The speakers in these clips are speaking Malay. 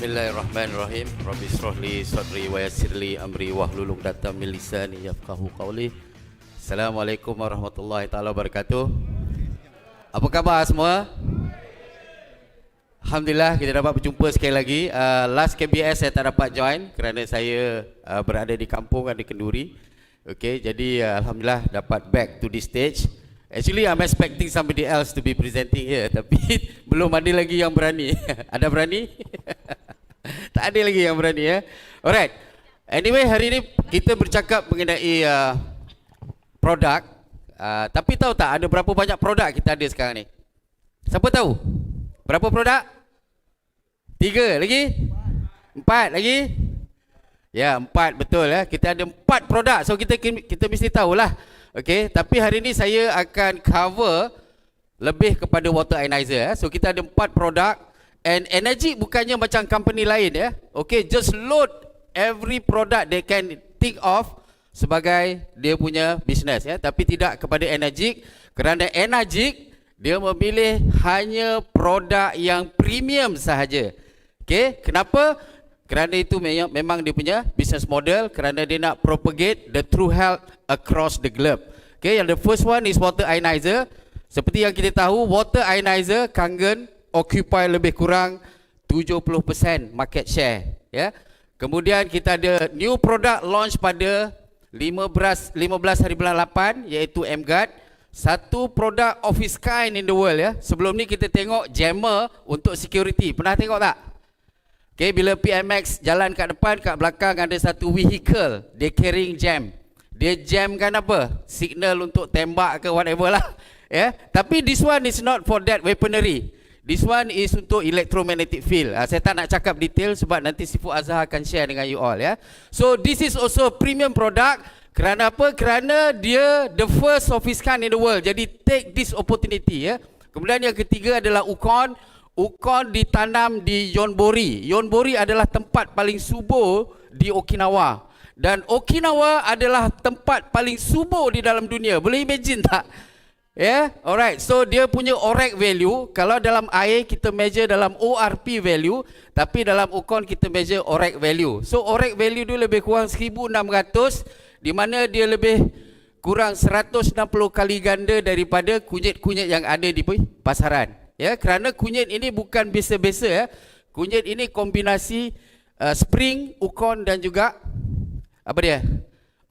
Bismillahirrahmanirrahim. Rabbi shrah li sadri wa yassir li amri wahlul 'uqdatam min lisani yafqahu qawli. Assalamualaikum warahmatullahi taala wabarakatuh. Apa khabar semua? Alhamdulillah kita dapat berjumpa sekali lagi. Last KBS saya tak dapat join kerana saya berada di kampung, di Kenduri. Okay, jadi alhamdulillah dapat back to this stage. Actually I'm expecting somebody else to be presenting here, tapi belum ada lagi yang berani. Ada berani? Tak ada lagi yang berani ya. Alright. Anyway, hari ini kita bercakap mengenai produk. Tapi tahu tak ada berapa banyak produk kita ada sekarang ni? Siapa tahu? Berapa produk? 3 lagi? 4 lagi? Ya, 4 betul ya. Kita ada 4 produk. So kita mesti tahulah. Okey, tapi hari ini saya akan cover lebih kepada water ionizer. So kita ada 4 produk. And Energik bukannya macam company lain ya. Okey, just load every product they can think of sebagai dia punya business ya. Tapi tidak kepada Energik, kerana Energik dia memilih hanya produk yang premium sahaja. Okey, kenapa? Kerana itu memang dia punya business model, kerana dia nak propagate the true health across the globe. Okay, yang the first one is water ionizer. Seperti yang kita tahu, water ionizer Kangen occupy lebih kurang 70% market share. Ya. Kemudian kita ada new product launch pada 15 hari bulan 8, iaitu MGuard. Satu produk of its kind in the world ya. Sebelum ni kita tengok jammer untuk security. Pernah tengok tak? Okay, bila PMX jalan kat depan, kat belakang ada satu vehicle, dia carrying jam. Dia jamkan apa? Signal untuk tembak ke whatever lah. Yeah? Tapi this one is not for that weaponry. This one is untuk electromagnetic field. Saya tak nak cakap detail sebab nanti Sifu Azhar akan share dengan you all ya. So this is also premium product. Kerana apa? Kerana dia the first of its kind in the world. Jadi take this opportunity ya. Kemudian yang ketiga adalah Ukon. Ukon ditanam di Yonbori. Yonbori adalah tempat paling subur di Okinawa. Dan Okinawa adalah tempat paling subur di dalam dunia. Boleh imagine tak? Yeah, alright. So dia punya ORAC value, kalau dalam air kita measure dalam ORP value, tapi dalam Ukon kita measure ORAC value. So ORAC value dia lebih kurang 1600, di mana dia lebih kurang 160 kali ganda daripada kunyit-kunyit yang ada di pasaran. Ya, kerana kunyit ini bukan biasa-biasa ya. Kunyit ini kombinasi spring Ukon dan juga apa dia?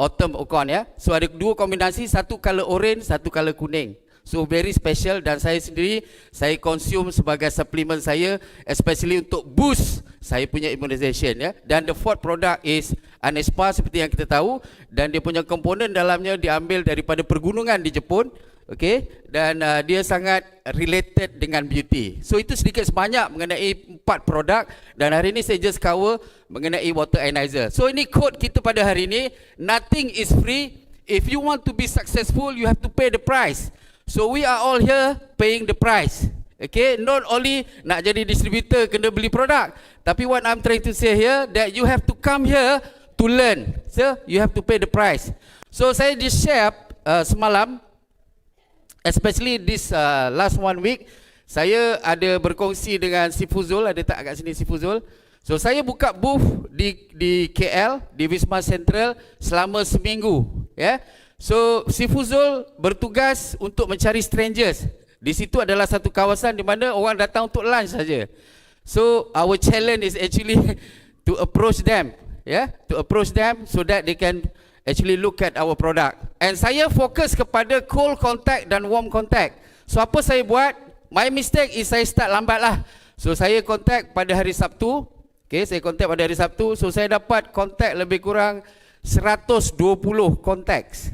Autumn Ukon ya. So ada 2 kombinasi, satu color orange, satu color kuning. So very special, dan saya sendiri saya consume sebagai suplemen saya, especially untuk boost saya punya immunization ya. Dan the fourth product is Anespa seperti yang kita tahu, dan dia punya komponen dalamnya diambil daripada pergunungan di Jepun. Okay, dan dia sangat related dengan beauty. So itu sedikit sebanyak mengenai 4 produk, dan hari ini saya just cover mengenai water ionizer. So ini quote kita pada hari ini, nothing is free. If you want to be successful, you have to pay the price. So we are all here paying the price. Okay, not only nak jadi distributor kena beli produk, tapi what I'm trying to say here, that you have to come here to learn. So you have to pay the price. So saya just share semalam, especially this last 1 week, saya ada berkongsi dengan si Fuzul. Ada tak kat sini si Fuzul? So saya buka booth di KL, di Wisma Central selama seminggu ya. So si Fuzul bertugas untuk mencari strangers. Di situ adalah satu kawasan di mana orang datang untuk lunch saja. So our challenge is actually to approach them ya, to approach them so that they can actually look at our product. And saya fokus kepada cold contact dan warm contact. So apa saya buat? My mistake is saya start lambat lah. So saya contact pada hari Sabtu. Okay, saya contact pada hari Sabtu. So saya dapat contact lebih kurang 120 contacts,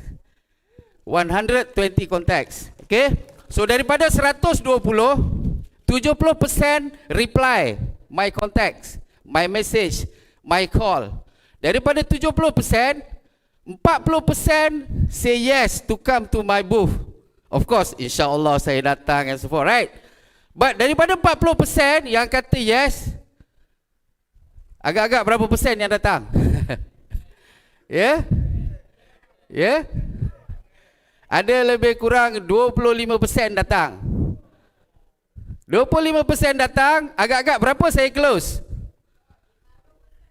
120 contacts. Okay, so daripada 120, 70% reply my contacts, my message, my call. Daripada 70%, 40% say yes to come to my booth. Of course, insyaAllah saya datang and so forth, right? But daripada 40% yang kata yes, agak-agak berapa persen yang datang? Ya? Ya? Ada lebih kurang 25% datang. 25% datang, agak-agak berapa saya close?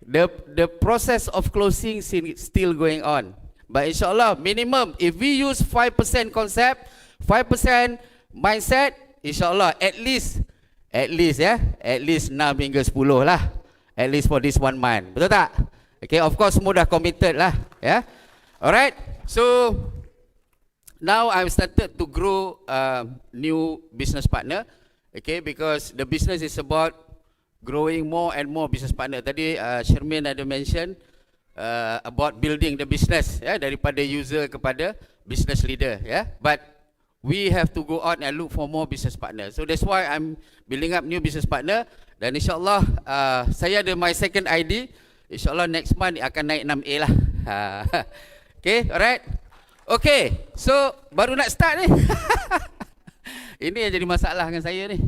the process of closing still going on. But insyaAllah, minimum, if we use 5% concept, 5% mindset, insyaAllah, at least at least 6 hingga 10 lah. At least for this 1 month. Betul tak? Okay, of course semua dah committed lah. Yeah. Alright, so now I've started to grow new business partner. Okay, because the business is about growing more and more business partner. Tadi Shermin ada mention about building the business, daripada user kepada business leader, but we have to go out and look for more business partner. So that's why I'm building up new business partner. Dan insyaAllah saya ada my second ID. InsyaAllah next month akan naik 6A lah. Okay, alright. Okay, so baru nak start ni. Ini yang jadi masalah dengan saya ni.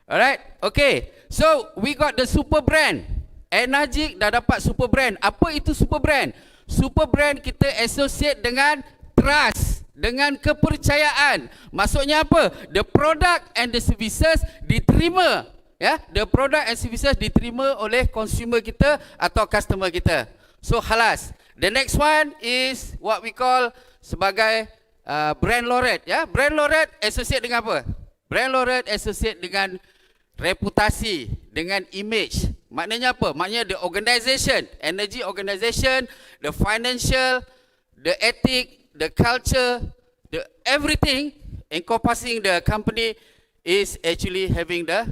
Alright, okay. So we got the super brand. Enagic dah dapat super brand. Apa itu super brand? Super brand kita associate dengan trust, dengan kepercayaan. Maksudnya apa? The product and the services diterima, the product and services diterima oleh consumer kita atau customer kita. So halas. The next one is what we call sebagai brand laureate, Brand laureate associate dengan apa? Brand laureate associate dengan reputasi, dengan image. Maknanya apa? Maknanya the organization, energy organization, the financial, the ethic, the culture, the everything encompassing the company is actually having the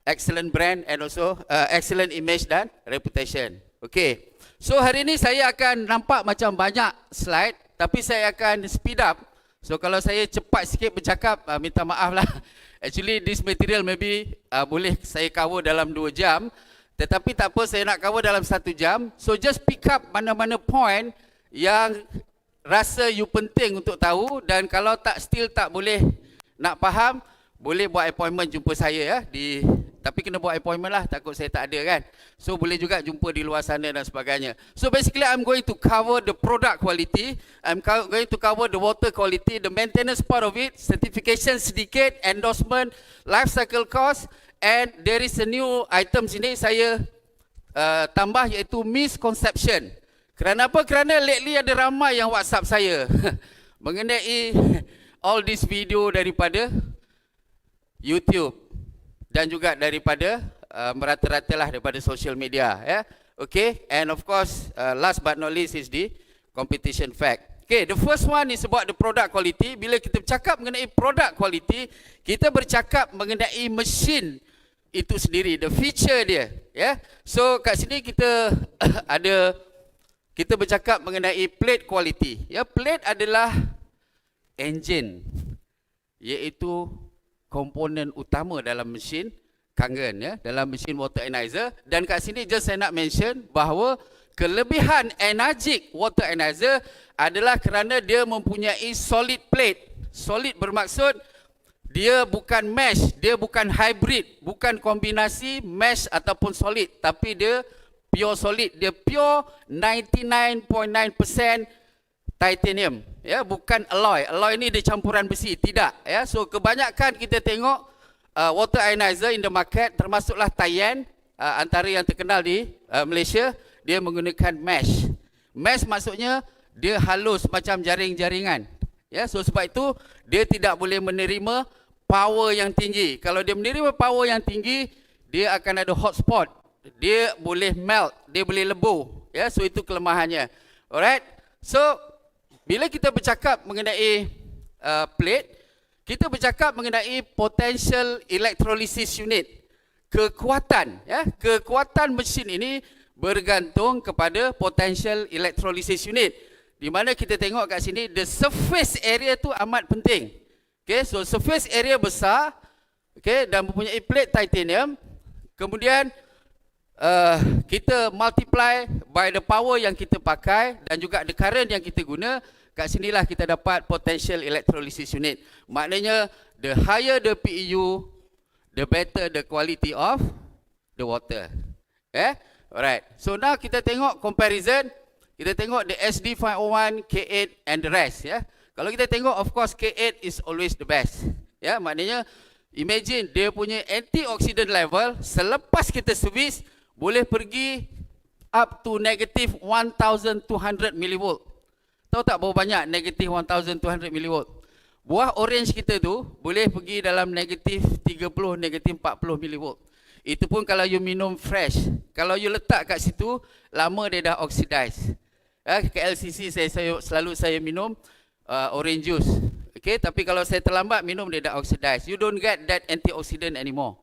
excellent brand and also excellent image dan reputation. Okay. So hari ini saya akan nampak macam banyak slide, tapi saya akan speed up. So kalau saya cepat sikit bercakap, minta maaf lah. Actually this material maybe boleh saya cover dalam 2 jam. Tetapi tak apa, saya nak cover dalam 1 jam. So just pick up mana-mana point yang rasa you penting untuk tahu. Dan kalau still tak boleh nak faham, boleh buat appointment jumpa saya tapi kena buat appointment lah, takut saya tak ada kan. So boleh juga jumpa di luar sana dan sebagainya. So basically I'm going to cover the product quality, I'm going to cover the water quality, the maintenance part of it, certification sedikit, endorsement, life cycle cost, and there is a new item sini saya tambah iaitu misconception. Kerana apa? Kerana lately ada ramai yang WhatsApp saya mengenai all this video daripada YouTube dan juga daripada merata-ratalah daripada social media, Okay, and of course last but not least is the competition fact. Okay, the first one is about the product quality. Bila kita bercakap mengenai product quality, kita bercakap mengenai mesin itu sendiri, the feature dia, So kat sini kita kita bercakap mengenai plate quality. Plate adalah engine, iaitu komponen utama dalam mesin Kangen, dalam mesin water analyzer. Dan kat sini just saya nak mention bahawa kelebihan Enagic water analyzer adalah kerana dia mempunyai solid plate. Solid bermaksud dia bukan mesh, dia bukan hybrid, bukan kombinasi mesh ataupun solid, tapi dia pure solid, dia pure 99.9% titanium, bukan alloy. Alloy ni dia campuran besi, tidak, So kebanyakan kita tengok water ionizer in the market, termasuklah Tayan, antara yang terkenal di Malaysia, dia menggunakan mesh. Mesh maksudnya dia halus macam jaring-jaringan, So sebab itu dia tidak boleh menerima power yang tinggi. Kalau dia menerima power yang tinggi, dia akan ada hotspot, dia boleh melt, dia boleh lebur, So itu kelemahannya. Alright, so bila kita bercakap mengenai plate, kita bercakap mengenai potential electrolysis unit. Kekuatan, kekuatan mesin ini bergantung kepada potential electrolysis unit. Di mana kita tengok kat sini, the surface area tu amat penting. Okay, so surface area besar, dan mempunyai plate titanium. Kemudian kita multiply by the power yang kita pakai dan juga the current yang kita guna. Kat sinilah kita dapat potential electrolysis unit. Maknanya the higher the PEU, the better the quality of the water. Alright. So now kita tengok comparison. Kita tengok the SD501, K8 and the rest, Kalau kita tengok, of course K8 is always the best. Maknanya imagine dia punya antioxidant level selepas kita servis boleh pergi up to negative 1200 millivolt. Tahu tak berapa banyak negative 1200 millivolt? Buah orange kita tu boleh pergi dalam negatif 30, negatif 40 millivolt. Itu pun kalau you minum fresh. Kalau you letak kat situ, lama dia dah oxidize. Ke LCC selalu saya minum orange juice. Okay, tapi kalau saya terlambat minum, dia dah oxidize. You don't get that antioxidant anymore.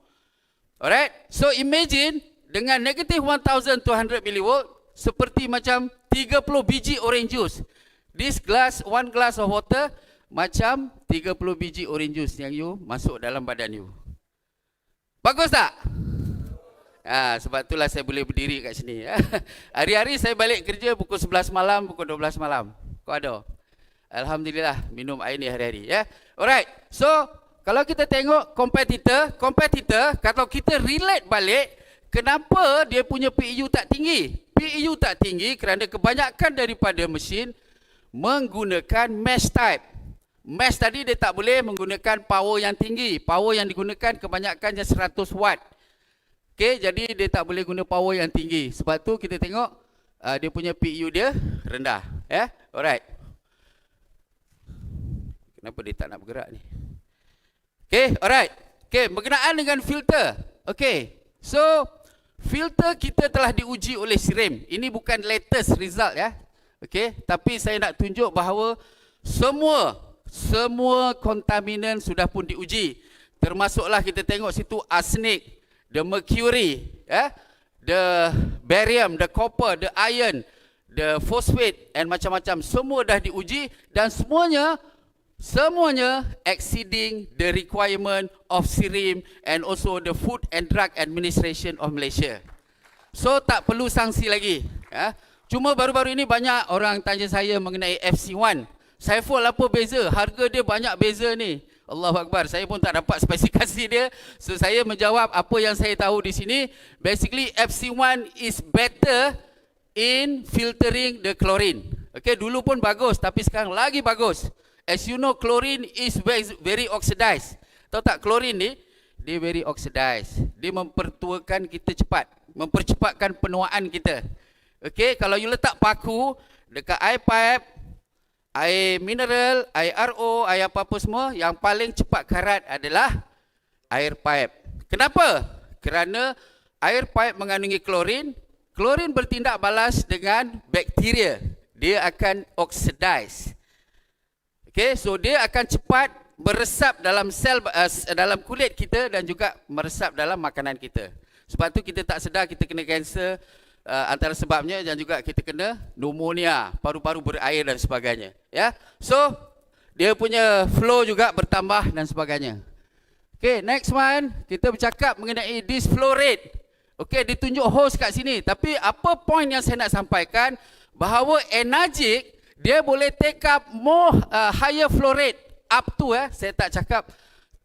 Alright, so imagine dengan negatif 1200 millivolt seperti macam 30 biji orange juice. This glass, one glass of water macam 30 biji orange juice yang you masuk dalam badan you. Bagus tak? Sebab itulah saya boleh berdiri kat sini. Hari-hari saya balik kerja pukul 11 malam, pukul 12 malam. Kau ada? Alhamdulillah minum air ni hari-hari. Alright, so kalau kita tengok kompetitor, kalau kita relate balik, kenapa dia punya PEU tak tinggi? PEU tak tinggi kerana kebanyakan daripada mesin menggunakan mesh type. Mesh tadi dia tak boleh menggunakan power yang tinggi. Power yang digunakan kebanyakannya 100 watt. Okay, jadi dia tak boleh guna power yang tinggi. Sebab tu kita tengok dia punya PEU dia rendah. Alright. Kenapa dia tak nak bergerak ni? Okay, alright. Okay, berkenaan dengan filter. Okay, so filter kita telah diuji oleh SIREM. Ini bukan latest result ya. Okay, tapi saya nak tunjuk bahawa semua kontaminan sudah pun diuji. Termasuklah kita tengok situ arsenic, the mercury, the barium, the copper, the iron, the phosphate and macam-macam. Semua dah diuji dan semuanya exceeding the requirement of SIREM and also the Food and Drug Administration of Malaysia. So tak perlu sanksi lagi. Cuma baru-baru ini banyak orang tanya saya mengenai FC1. Saiful apa beza? Harga dia banyak beza ni. Allahu Akbar, saya pun tak dapat spesifikasi dia. So saya menjawab apa yang saya tahu di sini. Basically FC1 is better in filtering the chlorine. Okay, dulu pun bagus tapi sekarang lagi bagus. As you know, chlorine is very oxidized. Tahu tak chlorine ni? Dia very oxidized. Dia mempertuakan kita cepat, mempercepatkan penuaan kita. Okay, kalau you letak paku dekat air pipe, air mineral, air RO, air apa-apa semua, yang paling cepat karat adalah air pipe. Kenapa? Kerana air pipe mengandungi klorin. Klorin bertindak balas dengan bakteria. Dia akan oxidize. Okay, so dia akan cepat meresap dalam sel, dalam kulit kita dan juga meresap dalam makanan kita. Sebab tu kita tak sedar kita kena kanser. Antara sebabnya dan juga kita kena pneumonia, paru-paru berair dan sebagainya. So dia punya flow juga bertambah dan sebagainya. Okay, next one kita bercakap mengenai this flow rate. Okay, ditunjuk host kat sini. Tapi apa point yang saya nak sampaikan, bahawa Enagic dia boleh take up more higher flow rate up to saya tak cakap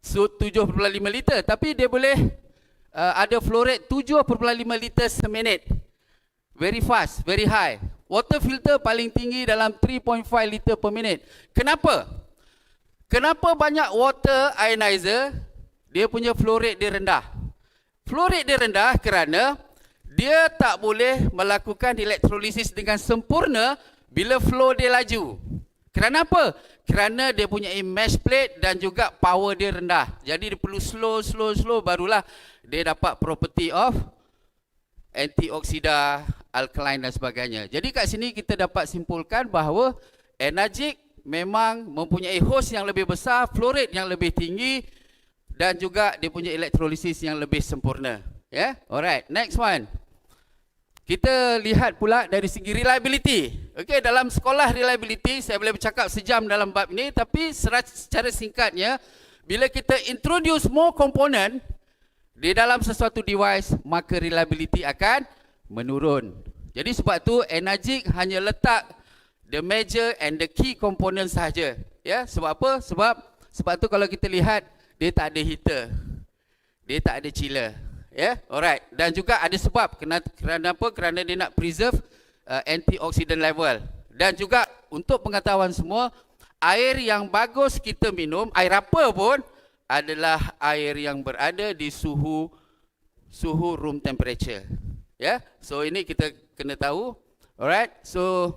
7.5 liter, tapi dia boleh ada flow rate 7.5 liter seminit. Very fast, very high. Water filter paling tinggi dalam 3.5 liter per minute. Kenapa? Kenapa banyak water ionizer dia punya flow rate dia rendah? Flow rate dia rendah kerana dia tak boleh melakukan elektrolisis dengan sempurna bila flow dia laju. Kerana apa? Kerana dia punya mesh plate dan juga power dia rendah. Jadi dia perlu slow barulah dia dapat property of antioksida, alkaline dan sebagainya. Jadi kat sini kita dapat simpulkan bahawa Enagic memang mempunyai host yang lebih besar, flow rate yang lebih tinggi dan juga dia punya elektrolisis yang lebih sempurna. Alright, next one. Kita lihat pula dari segi reliability. Okay, dalam sekolah reliability saya boleh bercakap sejam dalam bab ini, tapi secara singkatnya, bila kita introduce more component di dalam sesuatu device, maka reliability akan menurun. Jadi sebab tu Enagic hanya letak the major and the key component sahaja. Sebab apa? Sebab tu kalau kita lihat dia tak ada heater. Dia tak ada chiller. Alright. Dan juga ada sebab kerana apa? Kerana dia nak preserve antioxidant level. Dan juga untuk pengetahuan semua, air yang bagus kita minum, air apa pun adalah air yang berada di suhu room temperature. So ini kita kena tahu. Alright, so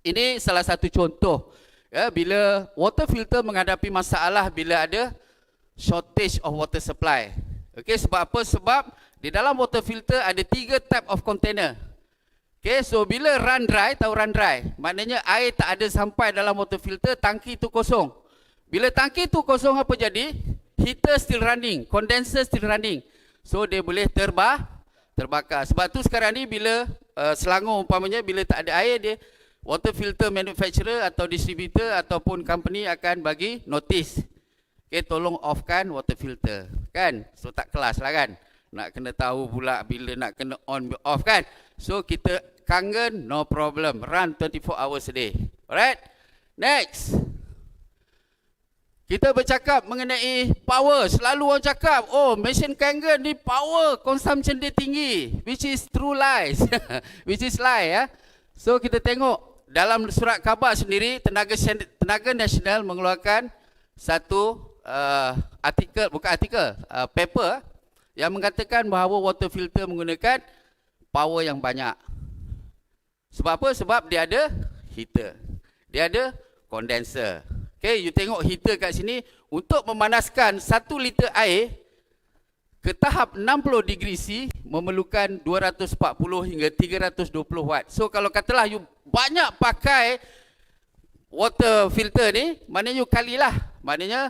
ini salah satu contoh ya, bila water filter menghadapi masalah bila ada shortage of water supply. Okey, sebab apa? Sebab di dalam water filter ada 3 type of container. Okey, so bila run dry, tahu run dry, maknanya air tak ada sampai dalam water filter, tangki itu kosong. Bila tangki itu kosong, apa jadi? Heater still running, condenser still running. So dia boleh terbakar. Sebab tu sekarang ni bila Selangor umpamanya bila tak ada air, dia water filter manufacturer atau distributor ataupun company akan bagi notice. Okay, tolong offkan water filter. Kan? So tak kelas lah kan? Nak kena tahu pula bila nak kena on off kan? So kita kangen, no problem. Run 24 hours a day. Alright? Next. Kita bercakap mengenai power. Selalu orang cakap, oh mesin Kangen ni power consumption dia tinggi. Which is true lies. Which is lie ya. So kita tengok dalam surat khabar sendiri, Tenaga Nasional mengeluarkan satu artikel, bukan artikel, paper yang mengatakan bahawa water filter menggunakan power yang banyak. Sebab apa? Sebab dia ada heater. Dia ada condenser. Okay, you tengok heater kat sini, untuk memanaskan 1 liter air ke tahap 60 degree C memerlukan 240 hingga 320 watt. So kalau katalah you banyak pakai water filter ni, maknanya you kalilah. Maknanya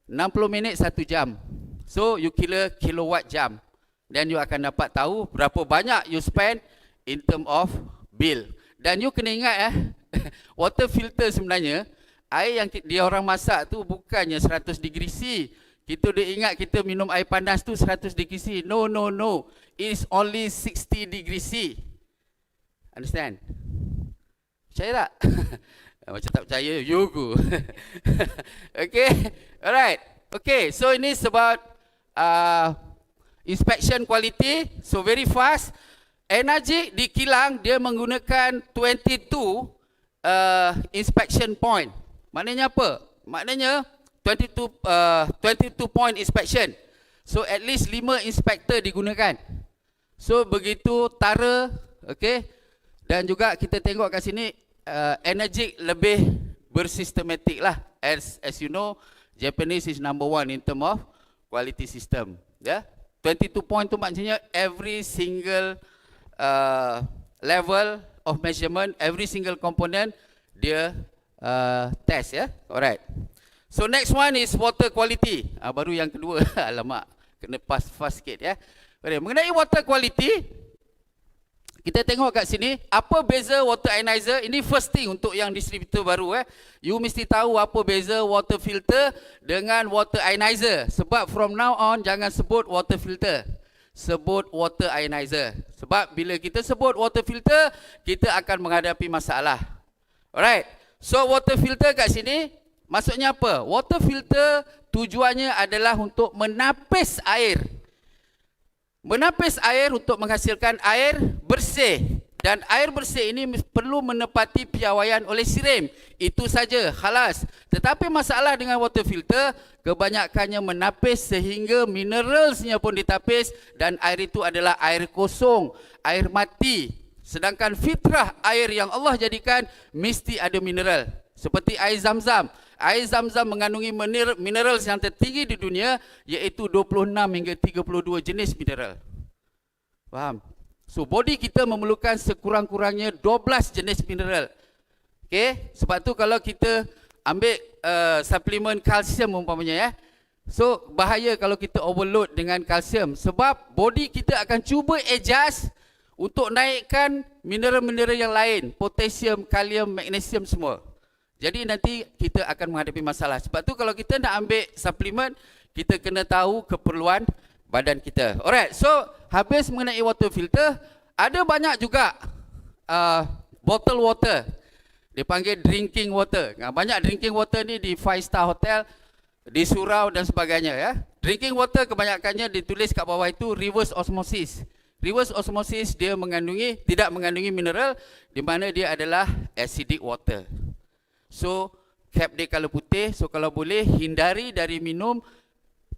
60 minit 1 jam. So you kira kilowatt jam. Dan you akan dapat tahu berapa banyak you spend in term of bill. Dan you kena ingat water filter sebenarnya, air yang dia orang masak tu bukannya 100 degree C. Kita dah ingat kita minum air panas tu 100 degree C. No, no, no. It is only 60 degree C. Understand? Percaya tak? Macam tak percaya, you go. Okay, alright. Okay, so ini sebab inspection quality. So very fast. Energik di kilang dia menggunakan 22 inspection point. Maknanya apa? Maknanya 22 point inspection. So at least 5 inspector digunakan. So begitu tara, okay. Dan juga kita tengok kat sini Energik lebih bersistematik lah. As you know, Japanese is number 1 in term of quality system. Ya, 22 point tu maknanya every single level of measurement, every single component dia test ya. Alright. So next one is water quality. Baru yang kedua. Alamak, kena fast sikit ya. Okay. Mengenai water quality, kita tengok kat sini apa beza water ionizer. Ini first thing untuk yang distributor baru You mesti tahu apa beza water filter dengan water ionizer. Sebab from now on jangan sebut water filter, sebut water ionizer. Sebab bila kita sebut water filter, kita akan menghadapi masalah. Alright. So water filter kat sini maksudnya apa? Water filter tujuannya adalah untuk menapis air. Menapis air untuk menghasilkan air bersih. Dan air bersih ini perlu menepati piawaian oleh sirim. Itu saja, khalas. Tetapi masalah dengan water filter, kebanyakannya menapis sehingga mineralsnya pun ditapis. Dan air itu adalah air kosong, air mati. Sedangkan fitrah air yang Allah jadikan mesti ada mineral. Seperti air Zam-Zam. Air Zam-Zam mengandungi mineral yang tertinggi di dunia, iaitu 26 hingga 32 jenis mineral. Faham? So body kita memerlukan sekurang-kurangnya 12 jenis mineral. Okay? Sebab tu kalau kita ambil suplemen kalsium umpamanya so bahaya kalau kita overload dengan kalsium. Sebab body kita akan cuba adjust untuk naikkan mineral-mineral yang lain. Potasium, kalium, magnesium semua. Jadi nanti kita akan menghadapi masalah. Sebab tu kalau kita nak ambil suplemen, kita kena tahu keperluan badan kita. Alright, so habis mengenai water filter, ada banyak juga bottle water. Dipanggil drinking water. Banyak drinking water ni di 5-star hotel, di surau dan sebagainya ya. Drinking water kebanyakannya ditulis kat bawah itu reverse osmosis. Reverse osmosis dia tidak mengandungi mineral, di mana dia adalah acidic water. So cap dia color putih. So kalau boleh hindari dari minum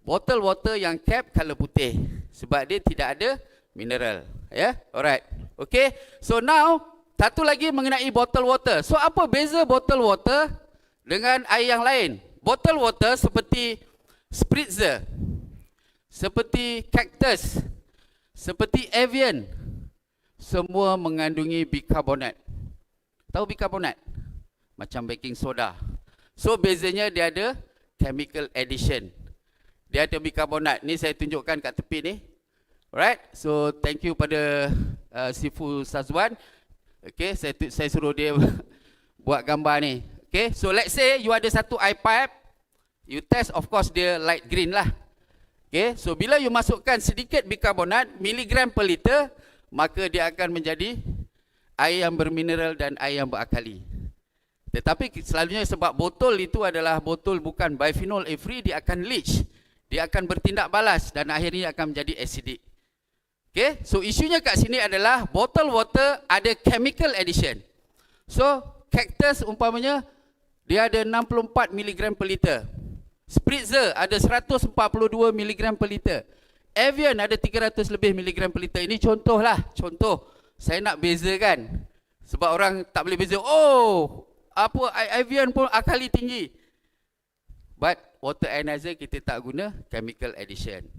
bottle water yang cap color putih, sebab dia tidak ada mineral. Ya, alright. Okay, so now satu lagi mengenai bottle water. So apa beza bottle water dengan air yang lain? Bottle water seperti spritzer, seperti cactus, seperti Evian, semua mengandungi bikarbonat. Tahu bikarbonat? Macam baking soda. So bezanya dia ada chemical addition. Dia ada bikarbonat. Ni saya tunjukkan kat tepi ni. Alright. So thank you pada Sifu Sazwan. Okay, saya suruh dia buat gambar ni. Okay, so let's say you ada satu air pipe, you test, of course dia light green lah. Okay, so bila you masukkan sedikit bikarbonat, miligram per liter, maka dia akan menjadi air yang bermineral dan air yang berakali. Tetapi selalunya sebab botol itu adalah botol bukan bisphenol A free, dia akan leach. Dia akan bertindak balas dan akhirnya akan menjadi acidic. Okay, so isunya kat sini adalah bottle water ada chemical addition. So cactus umpamanya dia ada 64 mg per liter. Spritzer ada 142 mg per liter. Evian ada 300 lebih mg per liter. Ini contoh lah, contoh. Saya nak bezakan. Sebab orang tak boleh beza. Oh, apa Evian pun akali tinggi. But water ionizer kita tak guna chemical addition.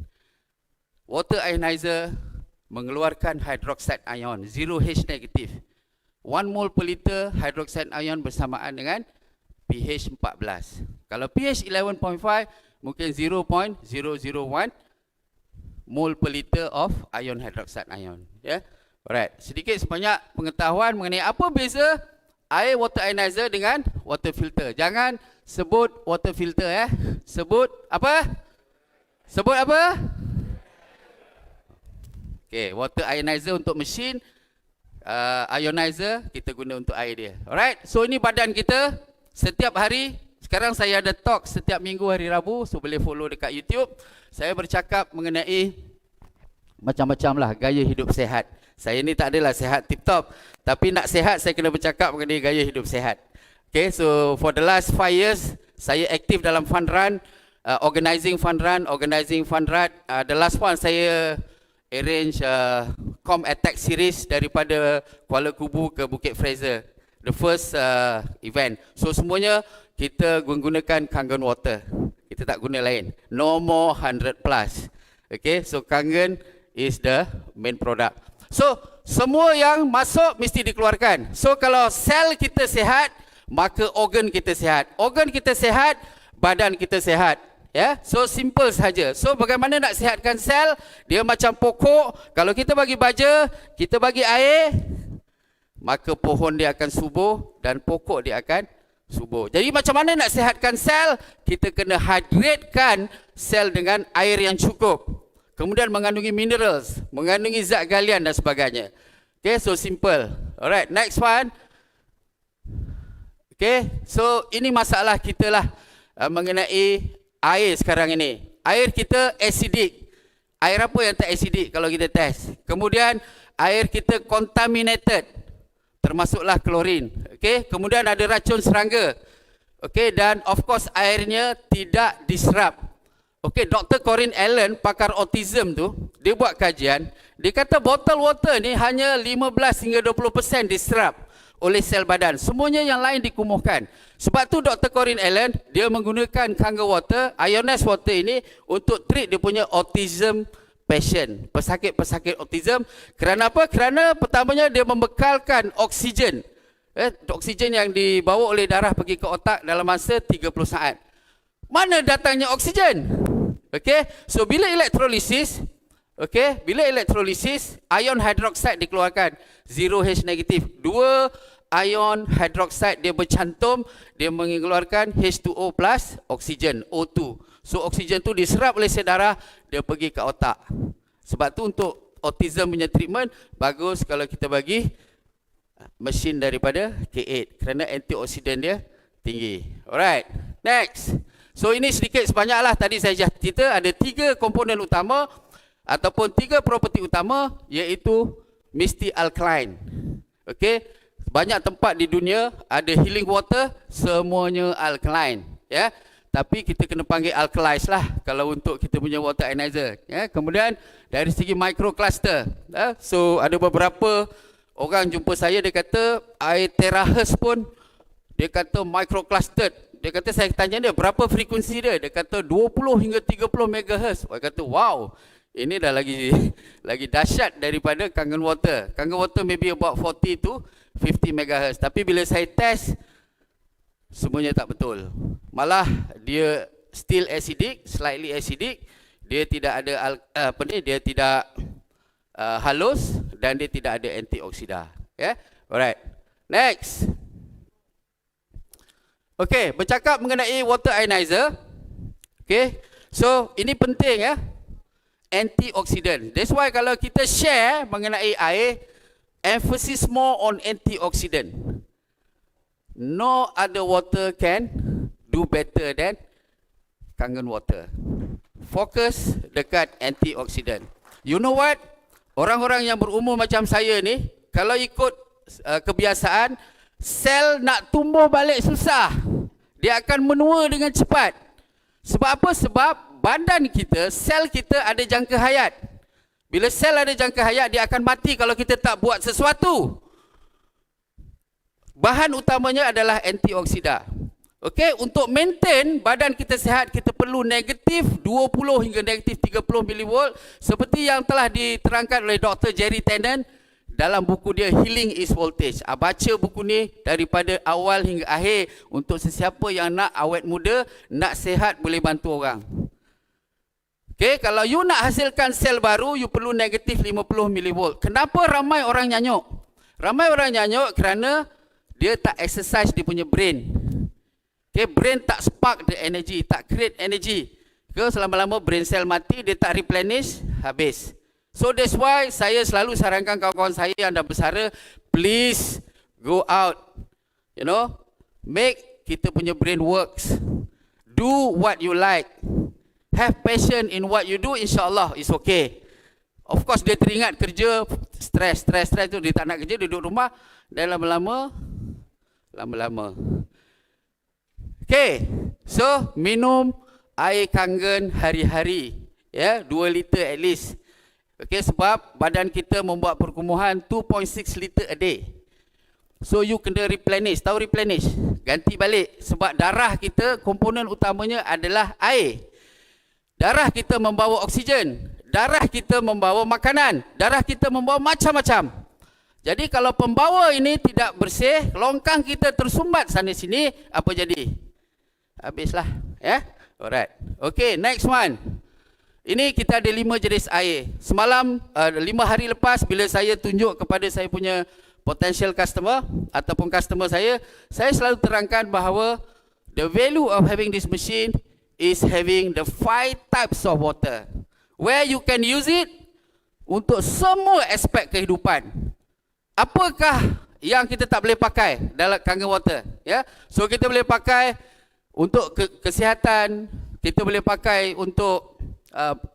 Water ionizer mengeluarkan hydroxide ion 0H negatif. 1 mol per liter hydroxide ion bersamaan dengan pH 14. Kalau pH 11.5 mungkin 0.001 mol per liter of ion hydroxide ion. Ya. Yeah? Alright, sedikit sebanyak pengetahuan mengenai apa beza air water ionizer dengan water filter. Jangan sebut water filter ya. Sebut apa? Sebut apa? Okay, water ionizer untuk mesin, ionizer kita guna untuk air dia. Alright, so ini badan kita setiap hari. Sekarang saya ada talk setiap minggu hari Rabu, so boleh follow dekat YouTube. Saya bercakap mengenai macam-macam lah gaya hidup sehat. Saya ni tak adalah sehat tip-top, tapi nak sehat saya kena bercakap mengenai gaya hidup sehat. Okay, so for the last 5 years, saya aktif dalam fund run, organizing fund run. The last one saya arrange Com Attack series daripada Kuala Kubu ke Bukit Fraser. The first event. So semuanya kita menggunakan Kangen water. Kita tak guna lain. No more 100 plus. Okay, so Kangen is the main product. So semua yang masuk mesti dikeluarkan. So kalau sel kita sihat, maka organ kita sihat. Organ kita sihat, badan kita sihat. Ya, so simple saja. So bagaimana nak sihatkan sel? Dia macam pokok. Kalau kita bagi baja, kita bagi air, maka pohon dia akan subur dan pokok dia akan subur. Jadi macam mana nak sihatkan sel? Kita kena hydratekan sel dengan air yang cukup. Kemudian mengandungi minerals, mengandungi zat galian dan sebagainya. Okay, so simple. Alright, next one. Okay, so ini masalah kita lah mengenai air sekarang ini. Air kita acidic. Air apa yang tak acidic kalau kita test? Kemudian air kita contaminated, termasuklah klorin. Okay, kemudian ada racun serangga. Okay, dan of course airnya tidak disrupt. Okay, Dr. Corinne Allen, pakar autism tu, dia buat kajian. Dia kata bottle water ni hanya 15 hingga 20% disrupt oleh sel badan. Semuanya yang lain dikumuhkan. Sebab tu Dr. Corinne Allen, dia menggunakan Kangen water, ionized water ini untuk treat dia punya autism patient, pesakit-pesakit autism. Kerana apa? Kerana pertamanya dia membekalkan oksigen. Oksigen yang dibawa oleh darah pergi ke otak dalam masa 30 saat. Mana datangnya oksigen? Okay, so bila elektrolisis, okay, bila elektrolisis, ion hydroxide dikeluarkan, 0H negatif. 2 ion hydroxide dia bercantum, dia mengeluarkan H2O plus oksigen, O2. So oksigen tu diserap oleh sel darah, dia pergi ke otak. Sebab tu untuk autism punya treatment, bagus kalau kita bagi mesin daripada K8 kerana antioksidan dia tinggi. Alright, next. So ini sedikit sebanyaklah tadi saya cerita ada 3 komponen utama ataupun 3 properti utama, iaitu mesti alkaline. Okey, banyak tempat di dunia ada healing water, semuanya alkaline, ya. tapi kita kena panggil alkalize lah kalau untuk kita punya water ionizer. Ya. Kemudian dari segi microcluster, so ada beberapa orang jumpa saya, dia kata air terahertz pun dia kata microclustered. Dia kata, saya tanya dia berapa frekuensi dia, dia kata 20 hingga 30 MHz. Saya kata wow, ini dah lagi dahsyat daripada Kangen Water. Kangen Water maybe about 40 to 50 MHz. Tapi bila saya test, semuanya tak betul. Malah dia still acidic, slightly acidic. Dia tidak ada dia tidak halus dan dia tidak ada antioksida. Ya, alright. Next. Okey, bercakap mengenai water ionizer. Okey, so ini penting ya. Antioksidan. That's why kalau kita share mengenai air, emphasis more on antioksidan. No other water can do better than Kangen Water. Fokus dekat antioksidan. You know what? Orang-orang yang berumur macam saya ni, kalau ikut kebiasaan, sel nak tumbuh balik susah. Dia akan menua dengan cepat. Sebab apa? Sebab badan kita, sel kita ada jangka hayat. Bila sel ada jangka hayat, dia akan mati kalau kita tak buat sesuatu. Bahan utamanya adalah antioksida. Okey, untuk maintain badan kita sihat, kita perlu negatif 20 hingga negatif 30 mV seperti yang telah diterangkan oleh Dr. Jerry Tennant dalam buku dia Healing is Voltage. Baca buku ni daripada awal hingga akhir untuk sesiapa yang nak awet muda, nak sihat, boleh bantu orang. Okey, kalau you nak hasilkan sel baru, you perlu negatif 50 mV. Kenapa ramai orang nyanyuk? Ramai orang nyanyuk kerana dia tak exercise dia punya brain. Okay, brain tak spark the energy, tak create energy. Okay, selama-lama brain cell mati, dia tak replenish, habis. So that's why saya selalu sarankan kawan-kawan saya yang dah bersara, please go out, you know, make kita punya brain works. Do what you like. Have passion in what you do, insyaAllah it's okay. Of course dia teringat kerja, stress tu, dia tak nak kerja, dia duduk rumah, dan lama-lama. Okay, so minum air kangen hari-hari, ya, 2 liter at least. Okay, sebab badan kita membuat perkumuhan 2.6 liter a day. So you kena replenish, tahu replenish? Ganti balik, sebab darah kita komponen utamanya adalah air. Darah kita membawa oksigen, darah kita membawa makanan, darah kita membawa macam-macam. Jadi kalau pembawa ini tidak bersih, longkang kita tersumbat sana sini, apa jadi? Habislah, ya. Alright. Okay, next one. Ini kita ada 5 jenis air. Semalam 5 hari lepas bila saya tunjuk kepada saya punya potential customer ataupun customer saya selalu terangkan bahawa the value of having this machine is having the 5 types of water where you can use it untuk semua aspek kehidupan. Apakah yang kita tak boleh pakai dalam Kangen Water, ya? So kita boleh pakai untuk kesihatan, kita boleh pakai untuk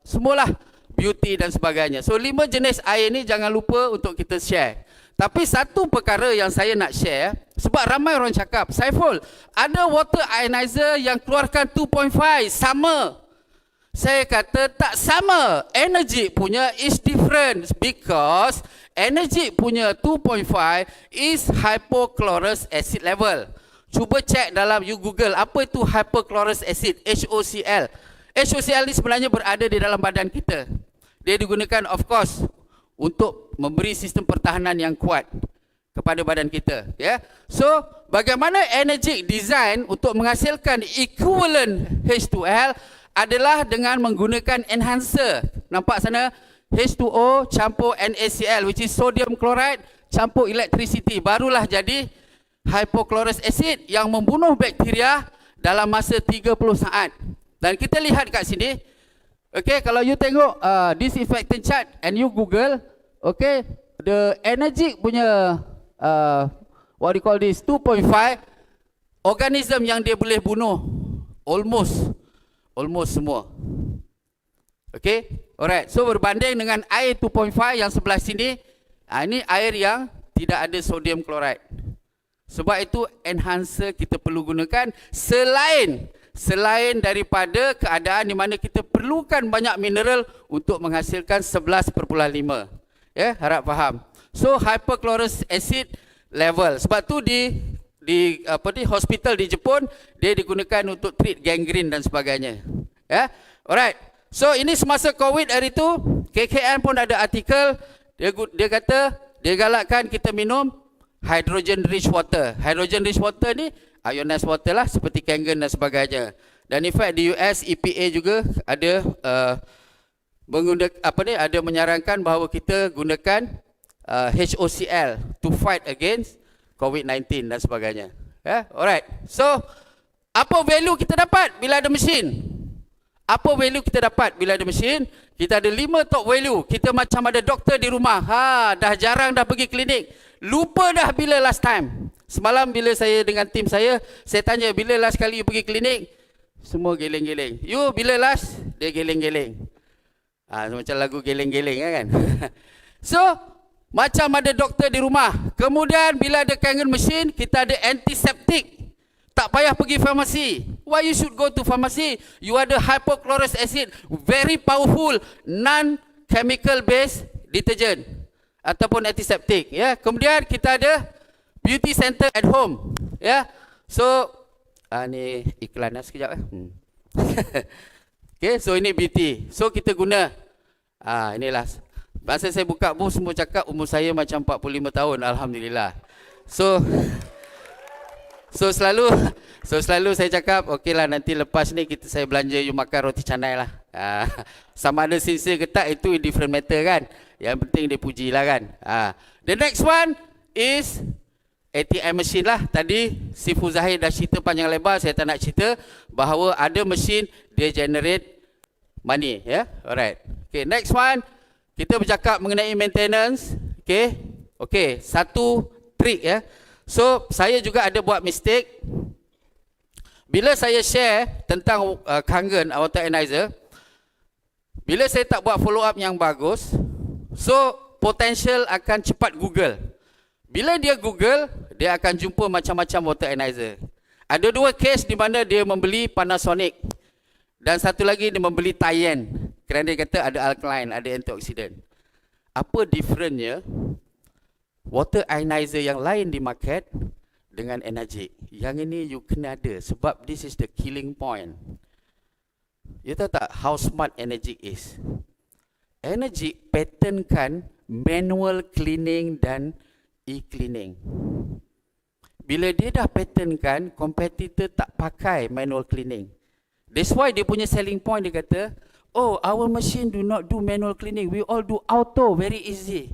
semualah, beauty dan sebagainya. So 5 jenis air ni jangan lupa untuk kita share. Tapi satu perkara yang saya nak share, sebab ramai orang cakap, Saiful, ada water ionizer yang keluarkan 2.5, sama. Saya kata tak sama. Energy punya is different because energy punya 2.5 is hypochlorous acid level. Cuba cek dalam, you Google, apa itu hypochlorous acid, HOCl. HOCl ni sebenarnya berada di dalam badan kita. Dia digunakan of course untuk memberi sistem pertahanan yang kuat kepada badan kita. Ya. So, bagaimana energy design untuk menghasilkan equivalent H2L adalah dengan menggunakan enhancer. Nampak sana? H2O campur NaCl, which is sodium chloride, campur electricity. Barulah jadi hypochlorous acid yang membunuh bakteria dalam masa 30 saat. Dan kita lihat kat sini, okay, kalau you tengok disinfectant chart and you Google, okay, the energy punya what you call this 2.5 organism yang dia boleh bunuh almost semua. Okay, alright. So berbanding dengan air 2.5 yang sebelah sini, ini air yang tidak ada sodium chloride. Sebab itu enhancer kita perlu gunakan selain daripada keadaan di mana kita perlukan banyak mineral untuk menghasilkan 11.5. Ya, harap faham. So hypochlorous acid level. Sebab tu di hospital di Jepun dia digunakan untuk treat gangrene dan sebagainya. Ya. Alright. So ini semasa COVID hari tu, KKN pun ada artikel dia kata dia galakkan kita minum hydrogen rich water. Hydrogen rich water ni ionized water lah, seperti Kangen dan sebagainya. Dan in fact di US EPA juga ada ada menyarankan bahawa kita gunakan HOCl to fight against COVID-19 dan sebagainya. Alright. So apa value kita dapat bila ada mesin? Apa value kita dapat bila ada mesin? Kita ada 5 top value. Kita macam ada doktor di rumah. Dah jarang dah pergi klinik. Lupa dah bila last time. Semalam bila saya dengan tim saya tanya bila last kali you pergi klinik? Semua geleng-geleng. You bila last? Dia geleng-geleng. Macam lagu geleng-geleng kan? So, macam ada doktor di rumah. Kemudian bila ada Kangen mesin, kita ada antiseptik. Tak payah pergi farmasi. Why you should go to pharmacy? You ada hypochlorous acid, very powerful non-chemical based detergent ataupun antiseptik. Ya, kemudian kita ada beauty center at home. Ya, so ni iklan sekejap. Okay, so ini beauty. So kita guna. Inilah. Masa saya buka booth semua cakap umur saya macam 45 tahun. Alhamdulillah. So selalu saya cakap, okeylah nanti lepas ni saya belanja you makan roti canai lah. Sama ada sincere ke tak itu different matter kan. Yang penting dia pujilah kan. The next one is ATM machine lah. Tadi Sifu Zahid dah cerita panjang lebar, saya tak nak cerita bahawa ada mesin dia generate money. Alright. Okay, next one kita bercakap mengenai maintenance. Okay, satu trick ya. So, saya juga ada buat mistake. Bila saya share tentang Kangen water ionizers, bila saya tak buat follow up yang bagus, so potential akan cepat Google. Bila dia Google, dia akan jumpa macam-macam water ionizer. Ada 2 case di mana dia membeli Panasonic dan satu lagi dia membeli Tayen kerana dia kata ada alkaline, ada antioksidan. Apa differentnya water ionizer yang lain di market dengan Energik? Yang ini you kena ada sebab this is the killing point. You tahu tak how smart Energik is? Energik patentkan manual cleaning dan e-cleaning. Bila dia dah patentkan, kompetitor tak pakai manual cleaning. That's why dia punya selling point dia kata, oh our machine do not do manual cleaning, we all do auto, very easy.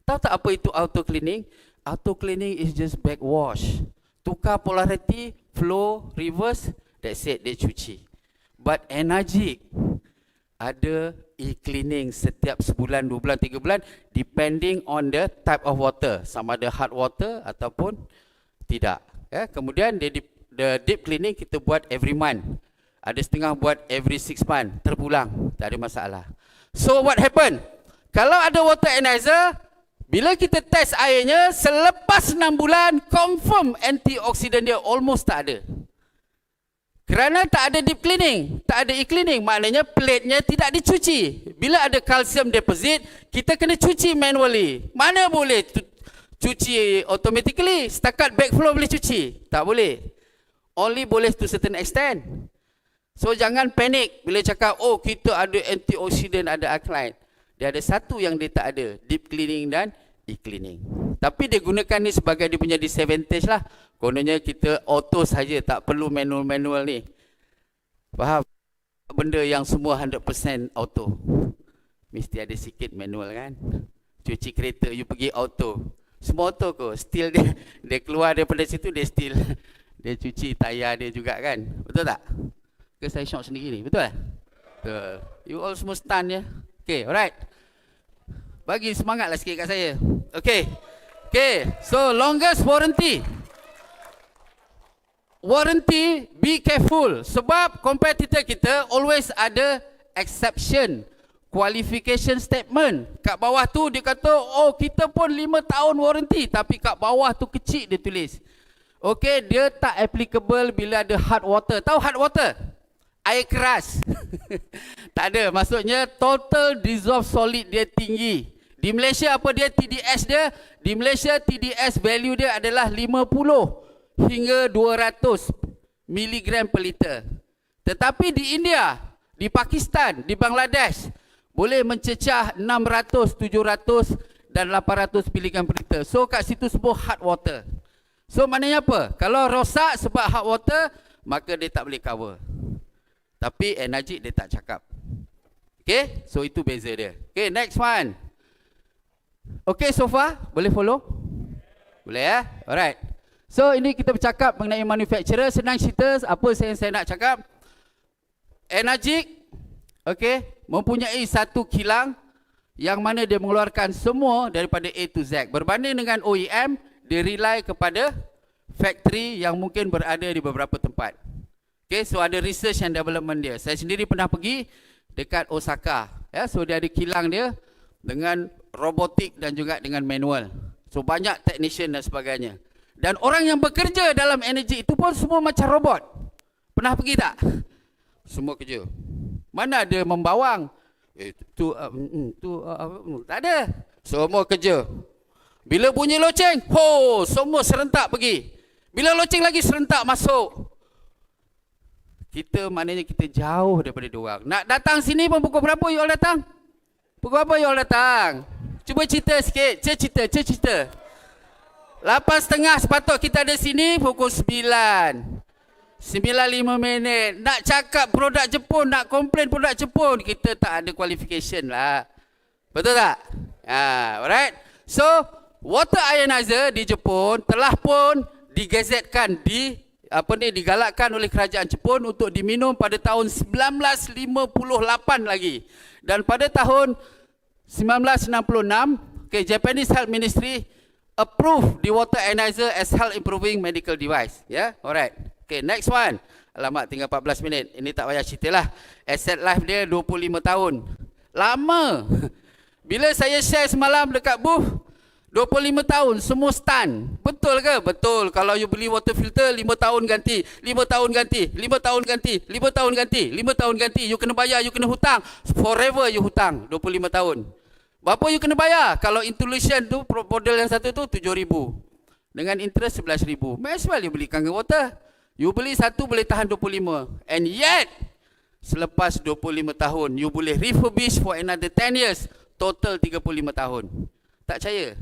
Tahu tak apa itu auto cleaning? Auto cleaning is just backwash. Tukar polarity, flow, reverse, that's it, dia cuci. But Energik ada e-cleaning setiap sebulan, 2 bulan, 3 bulan depending on the type of water, sama ada hard water ataupun tidak. Kemudian the deep cleaning kita buat every month. Ada setengah buat every 6 months, terpulang, tak ada masalah. So what happen? Kalau ada water ionizer, bila kita test airnya, selepas 6 bulan, confirm antioksidan dia almost tak ada. Kerana tak ada deep cleaning, tak ada e-cleaning, maknanya plate-nya tidak dicuci. Bila ada calcium deposit, kita kena cuci manually. Mana boleh cuci automatically? Setakat backflow boleh cuci? Tak boleh. Only boleh to certain extent. So jangan panik bila cakap, oh kita ada antioksidan, ada alkaline. Dia ada satu yang dia tak ada, deep cleaning dan e-cleaning. Tapi dia gunakan ni sebagai dia punya disadvantage lah. Kononnya kita auto saja, tak perlu manual-manual ni. Faham? Benda yang semua 100% auto. Mesti ada sikit manual kan? Cuci kereta, you pergi auto. Semua auto ko. Still dia keluar daripada situ, dia still dia cuci tayar dia juga kan? Betul tak? Ke saya shock sendiri ni? Betul tak? Betul. You all semua stun ya? Okay, alright. Bagi semangatlah sikit kat saya. Okay. Okay, so longest warranty. Warranty, be careful. Sebab competitor kita always ada exception, qualification statement. Kat bawah tu dia kata, oh kita pun 5 tahun warranty. Tapi kat bawah tu kecil dia tulis. Okay, dia tak applicable bila ada hard water. Tahu hard water? air keras. Tak ada, maksudnya total dissolved solid dia tinggi. Di Malaysia apa dia TDS dia? Di Malaysia TDS value dia adalah 50 hingga 200 miligram per liter. Tetapi di India, di Pakistan, di Bangladesh boleh mencecah 600, 700 dan 800 miligram per liter. So kat situ semua hard water. So maknanya apa? Kalau rosak sebab hard water, maka dia tak boleh cover. Tapi energy dia tak cakap. Okay, so itu beza dia. Okay, next one. Okay, so far boleh follow? Boleh ya? Alright. So ini kita bercakap mengenai manufacturer. Senang cerita apa yang saya nak cakap. Energik, okay, mempunyai satu kilang yang mana dia mengeluarkan semua daripada A to Z. Berbanding dengan OEM, dia rely kepada factory yang mungkin berada di beberapa tempat. Okay, so ada research and development dia. Saya sendiri pernah pergi dekat Osaka. Ya, so dia ada kilang dia dengan robotik dan juga dengan manual. So banyak technician dan sebagainya. Dan orang yang bekerja dalam energi itu pun semua macam robot. Pernah pergi tak? Semua kerja. Mana ada membawang? Tak ada. Semua kerja. Bila bunyi loceng, semua serentak pergi. Bila loceng lagi serentak masuk. Kita maknanya kita jauh daripada diorang. Nak datang sini pun pukul berapa you all datang? Pukul berapa you all datang? Cuba cerita sikit. Cerita. 8.30 sepatut kita ada sini pukul 9. 9.5 minit. Nak cakap produk Jepun, nak komplain produk Jepun, kita tak ada qualification lah. Betul tak? Alright. So, water ionizer di Jepun telah pun digazetkan, digalakkan oleh kerajaan Jepun untuk diminum pada tahun 1958 lagi. Dan pada tahun 1966, okay, Japanese Health Ministry approve the water ionizer as health improving medical device. Yeah, alright. Okay, next one. Alamak, tinggal 14 minit. Ini tak payah ceritalah. Asset life dia 25 tahun. Lama. Bila saya share semalam dekat booth, 25 tahun, semua stun. Betul ke? Betul. Kalau you beli water filter, 5 tahun ganti, 5 tahun ganti, 5 tahun ganti, 5 tahun ganti, 5 tahun ganti. You kena bayar, you kena hutang. Forever you hutang, 25 tahun. Berapa you kena bayar? Kalau Intuition tu, model yang satu tu, 7,000. Dengan interest 11,000. May as well you beli Kangen Water. You beli satu boleh tahan 25. And yet, selepas 25 tahun, you boleh refurbish for another 10 years. Total 35 tahun. Tak percaya?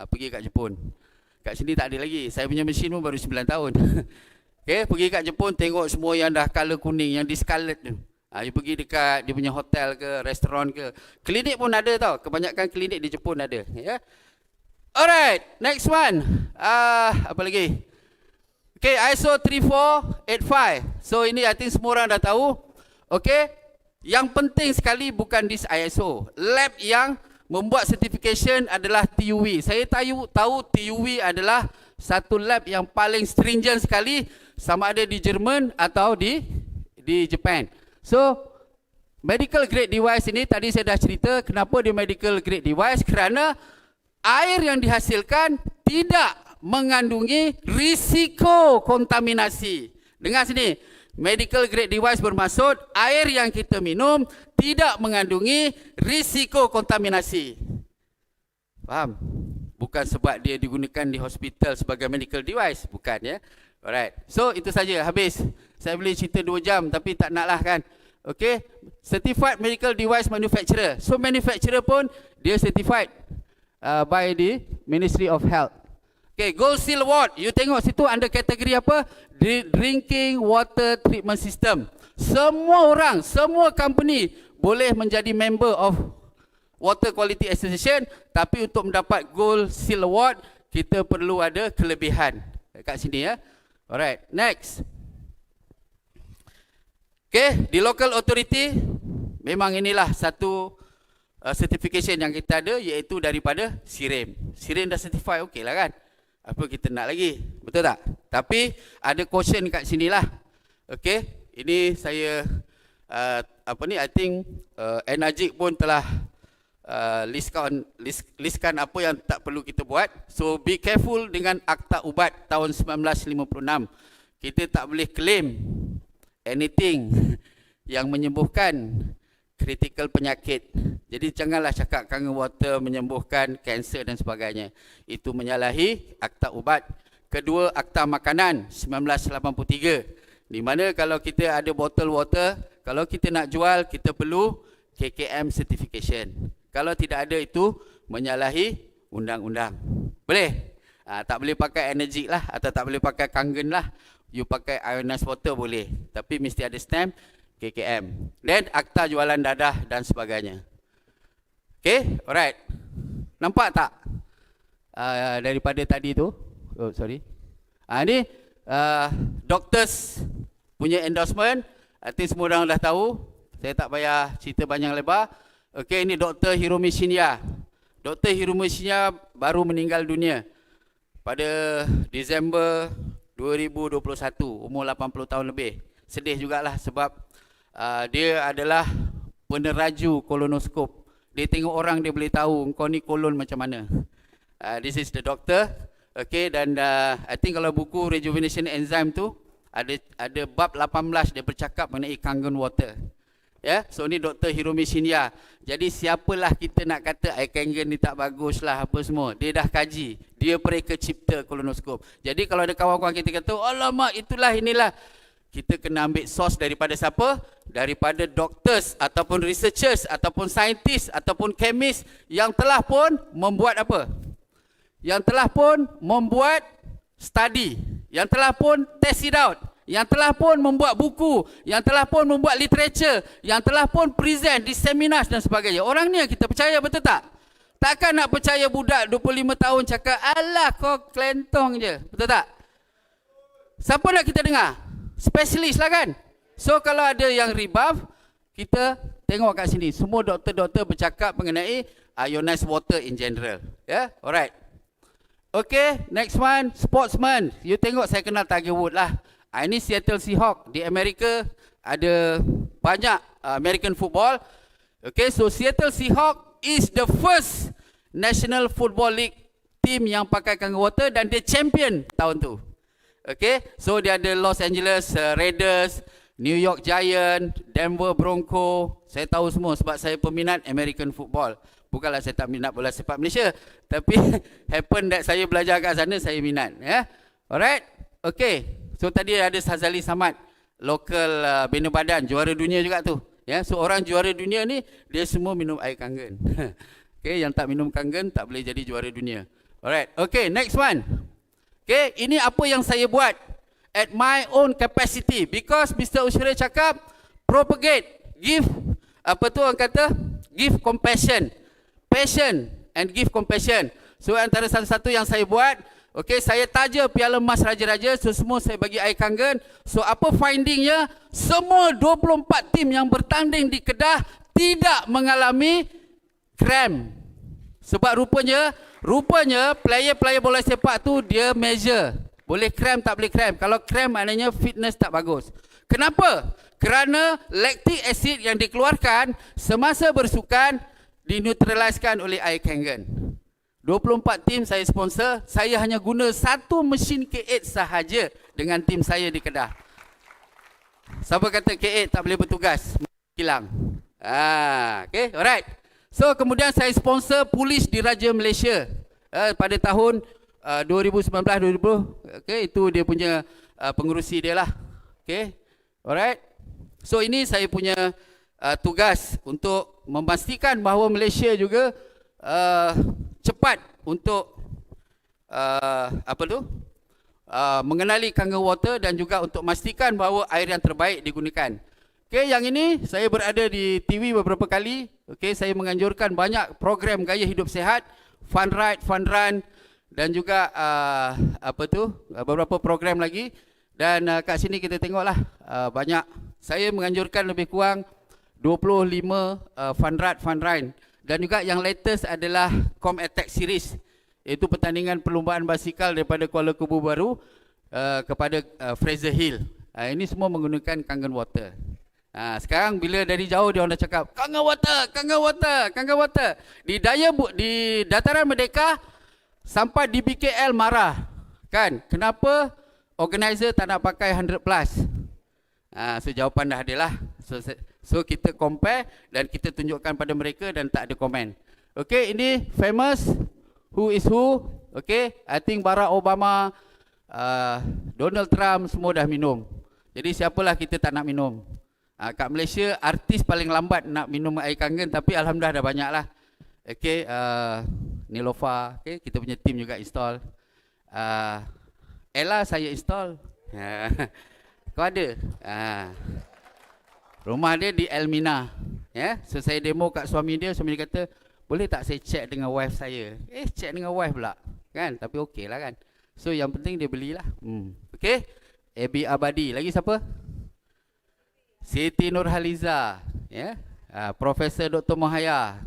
Pergi kat Jepun. Kat sini tak ada lagi. Saya punya mesin pun baru 9 tahun. Okay, pergi kat Jepun tengok semua yang dah color kuning, yang discolored tu. You pergi dekat dia punya hotel ke, restoran ke. Klinik pun ada tau. Kebanyakan klinik di Jepun ada. Yeah. Alright, next one. Apa lagi? Okay, ISO 3485. So ini I think semua orang dah tahu. Okay, yang penting sekali bukan this ISO. Lab yang membuat certification adalah TUV. Saya tahu TUV adalah satu lab yang paling stringent sekali, sama ada di Jerman atau di Japan. So, medical grade device ini tadi saya dah cerita kenapa dia medical grade device, kerana air yang dihasilkan tidak mengandungi risiko kontaminasi. Dengar sini, medical grade device bermaksud air yang kita minum tidak mengandungi risiko kontaminasi. Faham? Bukan sebab dia digunakan di hospital sebagai medical device, bukan ya. Alright. So itu saja, habis. Saya boleh cerita 2 jam tapi tak naklah kan. Okay, certified medical device manufacturer. So manufacturer pun dia certified by the Ministry of Health. Okay, Gold Seal Award. You tengok situ under kategori apa? Drinking Water Treatment System. Semua orang, semua company boleh menjadi member of Water Quality Association, tapi untuk mendapat Gold Seal Award kita perlu ada kelebihan. Kat sini ya. Alright, next. Okay, di local authority memang inilah satu certification yang kita ada, iaitu daripada SIREM. SIREM dah certify, okey lah kan. Apa kita nak lagi? Betul tak? Tapi ada caution kat sinilah. Okay, ini saya I think Energik pun telah listkan apa yang tak perlu kita buat. So be careful dengan Akta Ubat tahun 1956. Kita tak boleh claim anything yang menyembuhkan critical penyakit. Jadi janganlah cakap Kangen Water menyembuhkan kanser dan sebagainya. Itu menyalahi Akta Ubat. Kedua, Akta Makanan 1983. Di mana kalau kita ada botol water, kalau kita nak jual, kita perlu KKM certification. Kalau tidak ada, itu menyalahi undang-undang. Boleh? Tak boleh pakai energy lah, atau tak boleh pakai Kangen lah. You pakai ionized water boleh, tapi mesti ada stamp KKM. Dan akta jualan dadah dan sebagainya. Okay, alright. Nampak tak? Daripada tadi tu, oh sorry. Ni doctors punya endorsement. I think semua orang dah tahu. Saya tak payah cerita banyak lebar. Okay, ini Dr. Hiromi Shinya. Dr. Hiromi Shinya baru meninggal dunia pada Disember 2021, umur 80 tahun lebih. Sedih jugalah sebab dia adalah peneraju kolonoskop. Dia tengok orang, dia boleh tahu kau ni kolon macam mana. This is the doctor. Okay, dan I think kalau buku Rejuvenation Enzyme tu ada bab 18 dia bercakap mengenai Kangen Water. Ya, so ni Dr. Hiromi Shinya. Jadi siapalah kita nak kata air Kangen ni tak bagus lah apa semua. Dia dah kaji. Dia pereka cipta kolonoskop. Jadi kalau ada kawan-kawan kita kata, alamak itulah inilah. Kita kena ambil source daripada siapa? Daripada doctors ataupun researchers ataupun scientists ataupun chemist yang telah pun membuat apa? Yang telah pun membuat study. Yang telah pun test it out. Yang telah pun membuat buku, yang telah pun membuat literature, yang telah pun present di seminar dan sebagainya. Orang ni yang kita percaya, betul tak? Takkan nak percaya budak 25 tahun cakap, alah kau kelentong je. Betul tak? Siapa nak kita dengar? Spesialis lah kan? So kalau ada yang rebuff, kita tengok kat sini. Semua doktor-doktor bercakap mengenai ionized water in general. Ya, alright. Okay, next one, sportsman. You tengok saya kenal Tiger Woods lah. Ini Seattle Seahawks. Di Amerika ada banyak American football. Okay, so Seattle Seahawks is the first National Football League team yang pakai Kangen Water dan dia champion tahun tu. Okay, so dia ada Los Angeles Raiders, New York Giants, Denver Broncos. Saya tahu semua sebab saya peminat American football. Bukanlah saya tak minat bola sepak Malaysia, tapi happen that saya belajar kat sana, saya minat. Ya, alright, okay. So tadi ada Sazali Samad, local bina badan, juara dunia juga tu. Ya, so orang juara dunia ni dia semua minum air Kangen. Okay, yang tak minum Kangen tak boleh jadi juara dunia. Alright, okay, next one. Okay, ini apa yang saya buat at my own capacity because Mr. Ushira cakap propagate, give apa tu orang kata, give compassion, passion and give compassion. So antara satu-satu yang saya buat. Okey, saya taja Piala Emas Raja-Raja, so semua saya bagi air Kangen. So apa findingnya? Semua 24 tim yang bertanding di Kedah tidak mengalami kram. Sebab rupanya player-player bola sepak tu dia measure. Boleh kram tak boleh kram. Kalau kram maknanya fitness tak bagus. Kenapa? Kerana lactic acid yang dikeluarkan semasa bersukan dineutraliskan oleh air Kangen. 24 tim saya sponsor, saya hanya guna satu mesin K8 sahaja dengan tim saya di Kedah. Siapa kata K8 tak boleh bertugas? Hilang. Okay, alright. So kemudian saya sponsor Polis Diraja Malaysia pada tahun 2019-2020. Okay, itu dia punya pengurusi dia lah. Okay, alright. So ini saya punya tugas untuk memastikan bahawa Malaysia juga cepat untuk mengenali Kangen Water dan juga untuk memastikan bahawa air yang terbaik digunakan. Okey, yang ini saya berada di TV beberapa kali. Okey, saya menganjurkan banyak program gaya hidup sihat, fun ride, fun run dan juga beberapa program lagi. Dan kat sini kita tengoklah banyak. Saya menganjurkan lebih kurang 25 fun ride, fun run. Dan juga yang latest adalah Com Attack Series, iaitu pertandingan perlumbaan basikal daripada Kuala Kubu Baru kepada Fraser Hill. Ini semua menggunakan Kangen Water. Sekarang bila dari jauh dia orang dah cakap Kangen Water, Kangen Water, Kangen Water. Di Dataran Merdeka sampai di BKL marah. Kan? Kenapa organizer tak nak pakai 100+? So jawapan dah adalah So kita compare dan kita tunjukkan pada mereka dan tak ada komen. Okay, ini famous who is who. Okay, I think Barack Obama, Donald Trump semua dah minum. Jadi siapalah kita tak nak minum. Kat Malaysia artis paling lambat nak minum air kangen, tapi alhamdulillah dah banyak lah. Okay, Nilofa, okay, kita punya team juga install. Ella saya install. Kau ada? Rumah dia di Elmina. So saya demo kat suami dia kata, boleh tak saya check dengan wife saya? Check dengan wife pula. Kan? Tapi okey lah kan. So yang penting dia belilah. Okay. Abi Abadi. Lagi siapa? Siti Nurhaliza. Profesor Dr. Mahaya.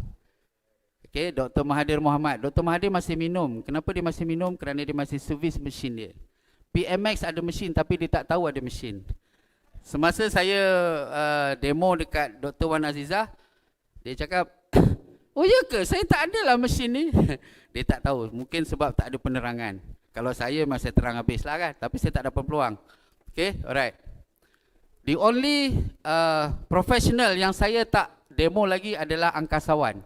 Okay. Dr. Mahathir Mohamad. Dr. Mahathir masih minum. Kenapa dia masih minum? Kerana dia masih servis mesin dia. PMX ada mesin tapi dia tak tahu ada mesin. Semasa saya demo dekat Dr. Wan Azizah, dia cakap, oh ya ke? Saya tak ada lah mesin ni. Dia tak tahu. Mungkin sebab tak ada penerangan. Kalau saya masih terang habis lah kan. Tapi saya tak dapat peluang. Okay, alright. The only professional yang saya tak demo lagi adalah angkasawan.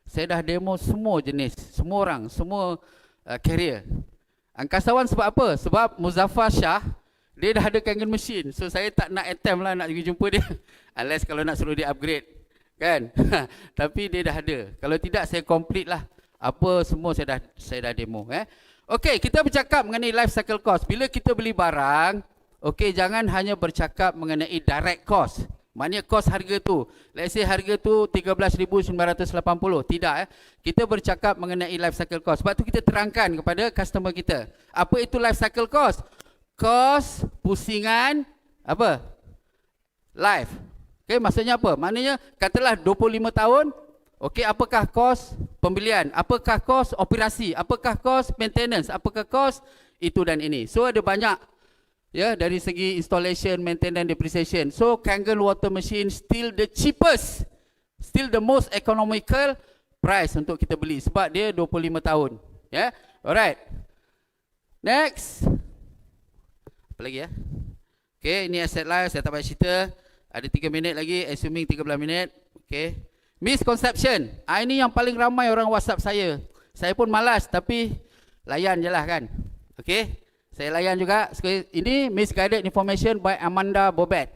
Saya dah demo semua jenis, semua orang, semua carrier. Angkasawan sebab apa? Sebab Muzaffar Shah, dia dah ada kangen mesin. So saya tak nak attempt lah nak pergi jumpa dia. Unless kalau nak suruh dia upgrade. Kan? Tapi dia dah ada. Kalau tidak saya complete lah. Apa semua saya dah demo. Okay, kita bercakap mengenai life cycle cost. Bila kita beli barang, okay, jangan hanya bercakap mengenai direct cost. Maknanya kos harga tu. Let's say harga tu 13,980. Tidak. Kita bercakap mengenai life cycle cost. Sebab tu kita terangkan kepada customer kita. Apa itu life cycle cost? Kos pusingan apa? Life. Okay, maksudnya apa? Maknanya katalah 25 tahun. Okay, apakah kos pembelian? Apakah kos operasi? Apakah kos maintenance? Apakah kos itu dan ini? So ada banyak. Dari segi installation, maintenance, depreciation. So Kangen water machine still the cheapest, still the most economical price untuk kita beli sebab dia 25 tahun. Alright. Next. Apa lagi ya? Okay, ini asset life, saya tak payah cerita. Ada 3 minit lagi, assuming 13 minit. Okay. Misconception. Ini yang paling ramai orang WhatsApp saya. Saya pun malas tapi layan je lah kan. Okay. Saya layan juga. Ini misguided information by Amanda Bobet.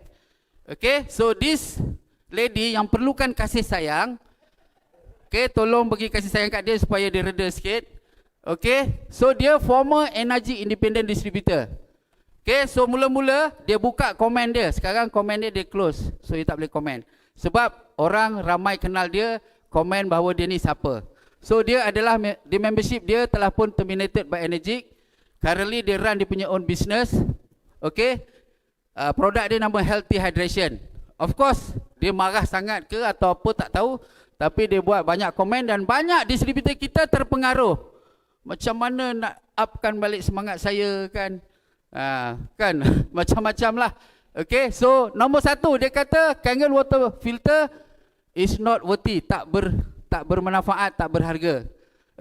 Okay, so this lady yang perlukan kasih sayang, okay, tolong bagi kasih sayang kat dia supaya dia reda sikit. Okay, so dia former energy independent distributor. Okay, so mula-mula dia buka komen dia. Sekarang komen dia close. So dia tak boleh komen. Sebab orang ramai kenal dia, komen bahawa dia ni siapa. So dia adalah, di membership dia telah pun terminated by Energik. Currently dia run dia punya own business. Okay. Produk dia nama Healthy Hydration. Of course, dia marah sangat ke atau apa tak tahu. Tapi dia buat banyak komen dan banyak distributor kita terpengaruh. Macam mana nak upkan balik semangat saya kan. Kan macam-macam lah. Okay. So nombor 1 dia kata Kangen water filter is not worthy. Tak bermanfaat, tak berharga.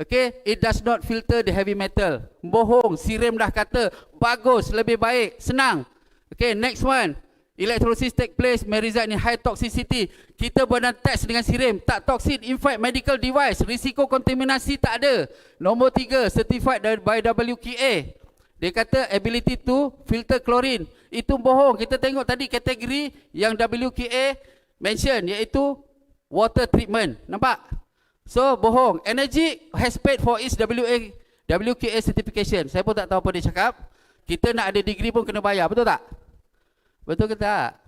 Okay, it does not filter the heavy metal. Bohong, Sirem dah kata bagus, lebih baik, senang. Okay, next one. Electrolysis take place may result in high toxicity. Kita buat test dengan Sirem, tak toxic, in fact medical device, risiko kontaminasi tak ada. Nombor 3, certified by WKA. Dia kata ability to filter chlorine. Itu bohong. Kita tengok tadi kategori yang WKA mention, iaitu water treatment. Nampak? So bohong. Energik has paid for its WKA certification. Saya pun tak tahu apa dia cakap. Kita nak ada degree pun kena bayar. Betul tak? Betul ke tak?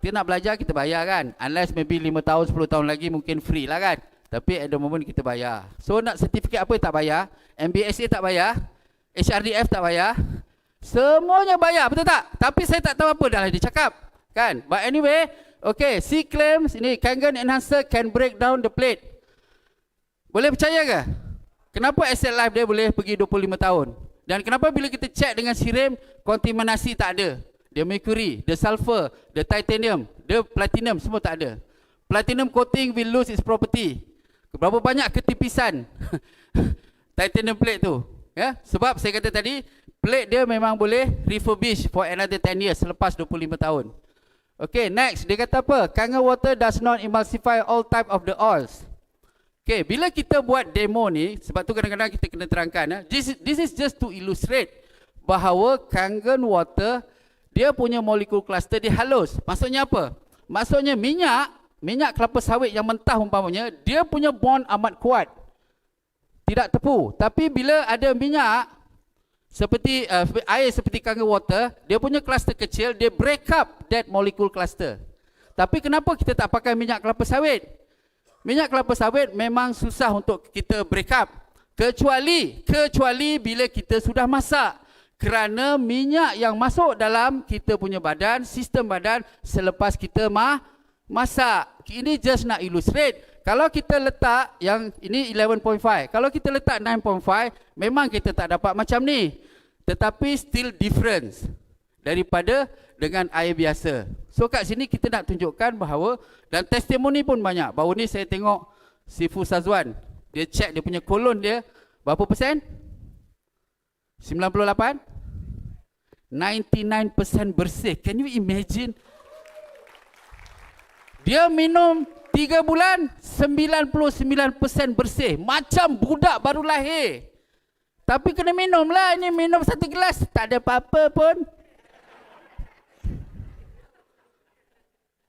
Kita nak belajar kita bayar kan. Unless maybe 5 tahun 10 tahun lagi mungkin free lah kan. Tapi at the moment kita bayar. So nak sertifikat apa tak bayar? MBSA tak bayar. HRDF tak bayar. Semuanya bayar. Betul tak? Tapi saya tak tahu apa dah dia cakap. Kan? But anyway. Okay. C claims. Ini Kangen enhancer can break down the plate. Boleh percaya ke? Kenapa asset life dia boleh pergi 25 tahun? Dan kenapa bila kita cek dengan Sirem, kontaminasi tak ada? The mercury, the sulfur, the titanium, the platinum, semua tak ada. Platinum coating will lose its property. Berapa banyak ketipisan titanium plate tu? Sebab saya kata tadi, plate dia memang boleh refurbish for another 10 years selepas 25 tahun. Okay, next dia kata apa? Kangen water does not emulsify all type of the oils. Okay, bila kita buat demo ni, sebab tu kadang-kadang kita kena terangkan, this is just to illustrate bahawa Kangen water dia punya molekul cluster dia halus. Maksudnya apa? Maksudnya minyak kelapa sawit yang mentah umpamanya, dia punya bond amat kuat. Tidak tepu. Tapi bila ada minyak seperti air seperti Kangen water, dia punya cluster kecil, dia break up that molecule cluster. Tapi kenapa kita tak pakai minyak kelapa sawit? Minyak kelapa sawit memang susah untuk kita break up, kecuali bila kita sudah masak. Kerana minyak yang masuk dalam kita punya badan, sistem badan selepas kita masak. Ini just nak illustrate. Kalau kita letak yang ini 11.5, kalau kita letak 9.5, memang kita tak dapat macam ni. Tetapi still difference daripada dengan air biasa. So kat sini kita nak tunjukkan bahawa, dan testimoni pun banyak. Baru ni saya tengok Sifu Sazwan, dia check dia punya kolon dia berapa persen? 98? 99% bersih. Can you imagine? Dia minum 3 bulan, 99% bersih. Macam budak baru lahir. Tapi kena minum lah. Ini minum 1 gelas, tak ada apa-apa pun.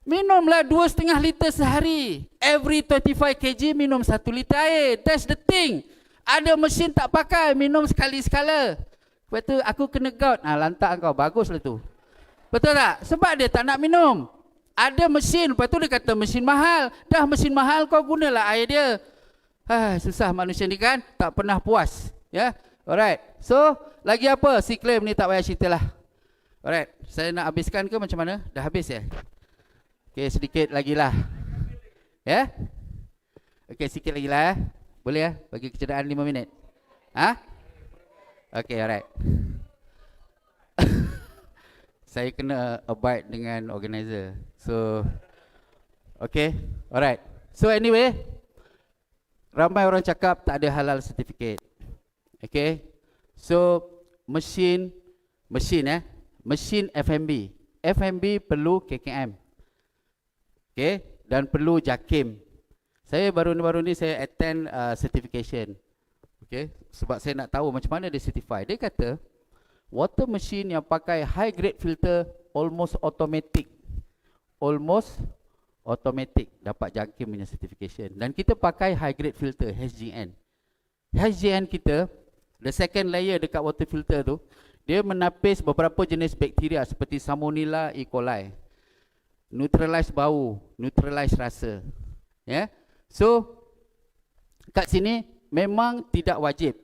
Minumlah 2,5 liter sehari. Every 25 kg minum 1 liter air. That's the thing. Ada mesin tak pakai, minum sekali-sekala. Lepas tu aku kena gout. Lantak kau, baguslah tu. Betul tak? Sebab dia tak nak minum. Ada mesin, lepas tu dia kata mesin mahal. Dah mesin mahal, kau gunalah air dia. Susah manusia ni kan, tak pernah puas. Ya, alright. So, lagi apa? Si claim ni tak payah cerita lah. Alright, saya nak habiskan ke macam mana? Dah habis ya? Okay, sedikit lagi lah. Ya? Okay, sikit lagi lah. Boleh ya? Bagi kecederaan 5 minit. Okay, alright. Saya kena abide dengan organizer. So, okay, alright. So anyway, ramai orang cakap tak ada halal certificate. Okay, so mesin FMB. FMB perlu KKM. Okay, dan perlu JAKIM. Saya baru ni saya attend certification. Okay, sebab saya nak tahu macam mana dia certify. Dia kata water machine yang pakai high grade filter almost automatic dapat JAKIM punya certification. Dan kita pakai high grade filter HGN. HGN kita, the second layer dekat water filter tu, dia menapis beberapa jenis bakteria seperti Salmonella E. coli, neutralize bau, neutralize rasa. Ya, so kat sini memang tidak wajib.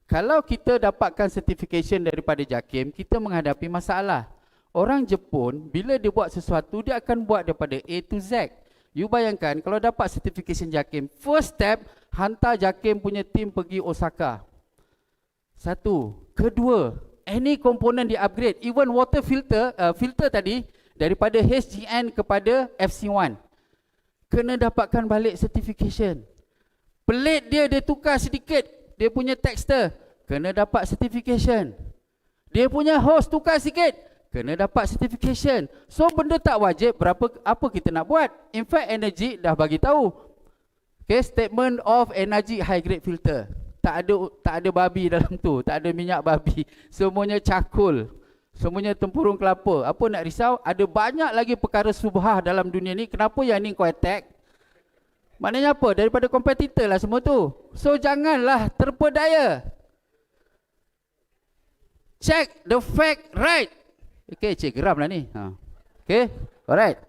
Kalau kita dapatkan certification daripada JAKIM, kita menghadapi masalah. Orang Jepun, bila dia buat sesuatu, dia akan buat daripada A to Z. You bayangkan, kalau dapat certification JAKIM, first step, hantar JAKIM punya tim pergi Osaka. Satu. Kedua, any komponen di upgrade. Even water filter, filter tadi, daripada HGN kepada FC1. Kena dapatkan balik certification. Plate dia tukar sedikit, dia punya texture, kena dapat certification. Dia punya hose tukar sikit, kena dapat certification. So benda tak wajib, apa kita nak buat? In fact, energy dah bagi tahu. Okay, statement of energy high grade filter. Tak ada babi dalam tu, tak ada minyak babi. Semuanya cakul. Semuanya tempurung kelapa. Apa nak risau? Ada banyak lagi perkara subhah dalam dunia ni. Kenapa yang ni kau attack? Maknanya apa? Daripada kompetitor lah semua tu. So janganlah terpedaya. Check the fact right. Okay, cik geram lah ni. Okay, alright.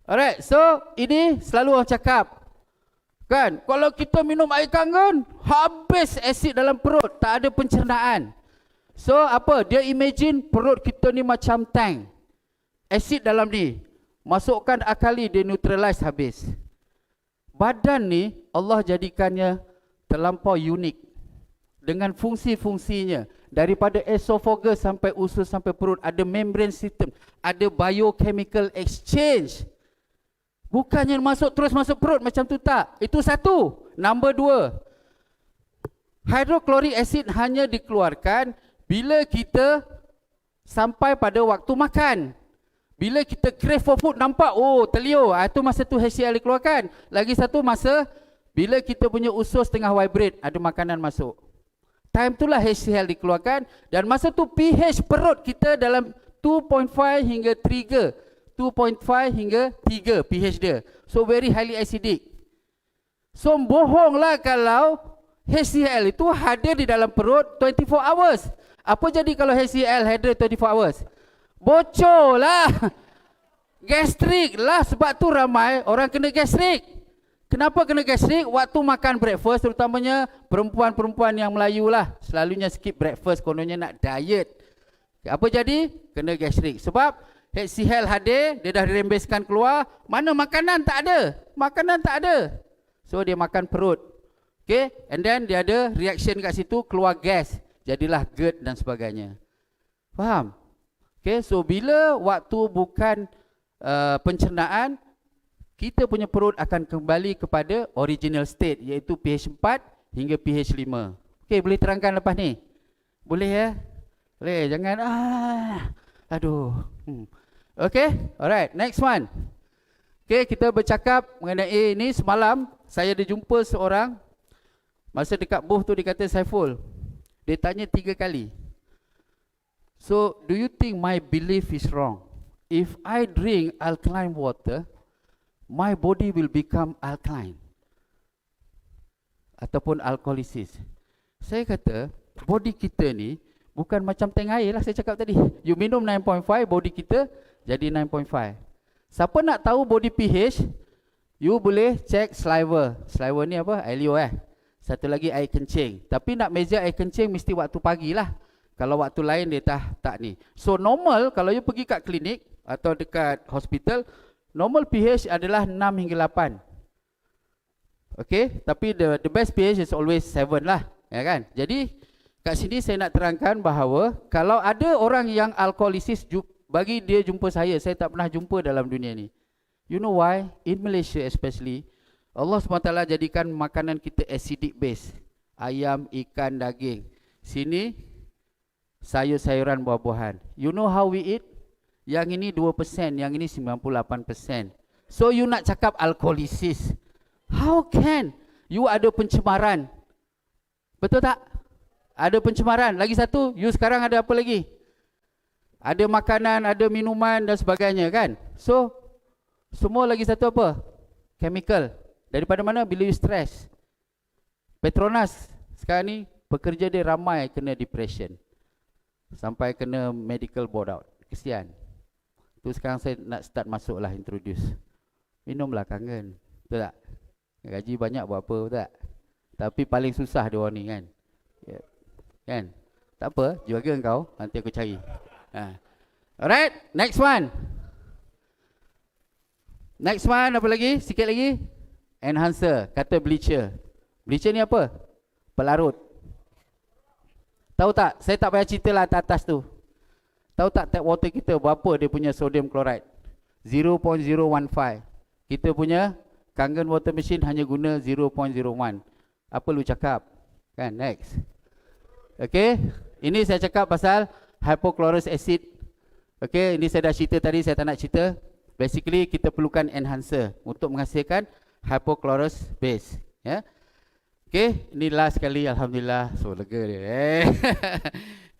Alright, so ini selalu orang cakap. Kan, kalau kita minum air Kangen, habis asid dalam perut, tak ada pencernaan. So apa? Dia imagine perut kita ni macam tank. Asid dalam ni. Masukkan akali, dia neutralize habis. Badan ni Allah jadikannya terlampau unik dengan fungsi-fungsinya. Daripada esophagus sampai usus sampai perut, ada membrane system, ada biochemical exchange. Bukannya terus masuk perut macam tu, tak. Itu satu. Number 2, hydrochloric acid hanya dikeluarkan bila kita sampai pada waktu makan. Bila kita crave for food, nampak, oh terliur, itu masa tu HCl dikeluarkan. Lagi satu masa, bila kita punya usus tengah vibrate, ada makanan masuk. Time itulah HCl dikeluarkan, dan masa tu pH perut kita dalam 2.5 hingga 3. 2.5 hingga 3 pH dia. So very highly acidic. So bohonglah kalau HCl itu hadir di dalam perut 24 hours. Apa jadi kalau HCl hadir 24 hours? Bocor lah. Gastrik lah, sebab tu ramai orang kena gastrik. Kenapa kena gastrik? Waktu makan breakfast, terutamanya perempuan-perempuan yang Melayu lah, selalunya skip breakfast, kononnya nak diet. Apa jadi? Kena gastrik. Sebab HCl hadir, dia dah dirembeskan keluar, mana makanan tak ada. Makanan tak ada. So dia makan perut. Okay, and then dia ada reaction kat situ, keluar gas. Jadilah GERD dan sebagainya. Faham? Okay, so bila waktu bukan pencernaan, kita punya perut akan kembali kepada original state, iaitu pH 4 hingga pH 5. Okay, boleh terangkan lepas ni? Boleh ya? Boleh, jangan aduh. Okay, alright, next one. Okay, kita bercakap mengenai ini. Semalam saya ada jumpa seorang, masa dekat booth tu dia kata, Saiful, dia tanya 3 kali. So, do you think my belief is wrong? If I drink alkaline water, my body will become alkaline. Ataupun alkoholisis. Saya kata, body kita ni bukan macam tank air lah, saya cakap tadi. You minum 9.5, body kita jadi 9.5. Siapa nak tahu body pH, you boleh check saliva. Saliva ni apa? Alio Satu lagi air kencing. Tapi nak measure air kencing mesti waktu pagi lah. Kalau waktu lain dia tak ni. So normal, kalau you pergi kat klinik atau dekat hospital, normal pH adalah 6 hingga 8. Okay, tapi the best pH is always 7 lah, ya kan? Jadi kat sini saya nak terangkan bahawa kalau ada orang yang alkoholisis, bagi dia jumpa saya tak pernah jumpa dalam dunia ni. You know why? In Malaysia especially, Allah SWT jadikan makanan kita acidic base. Ayam, ikan, daging. Sini sayur-sayuran, buah-buahan. You know how we eat? Yang ini 2%, yang ini 98%. So you nak cakap alkoholisis. How can? You ada pencemaran. Betul tak? Ada pencemaran. Lagi satu, you sekarang ada apa lagi? Ada makanan, ada minuman dan sebagainya kan? So, semua lagi satu apa? Chemical. Daripada mana? Bila you stress. Petronas sekarang ni, pekerja dia ramai kena depression. Sampai kena medical board out. Kesian. Tu sekarang saya nak start masuk lah, introduce. Minumlah kangen. Betul tak? Gaji banyak buat apa, betul tak? Tapi paling susah dia orang ni kan. Yeah. Kan? Tak apa, juga engkau, nanti aku cari. Alright, next one. Next one apa lagi? Sikit lagi. Enhancer, kata bleacher. Bleacher ni apa? Pelarut. Tahu tak? Saya tak payah cerita lah atas tu. Tahu tak tap water kita berapa dia punya sodium chloride? 0.015. Kita punya Kangen water machine hanya guna 0.01. Apa lu cakap? Kan, next. Okay, ini saya cakap pasal hypochlorous acid. Okay, ini saya dah cerita tadi, saya tak nak cerita. Basically, kita perlukan enhancer untuk menghasilkan hypochlorous base. Ya. Okay, ini last kali, alhamdulillah. So lega dia.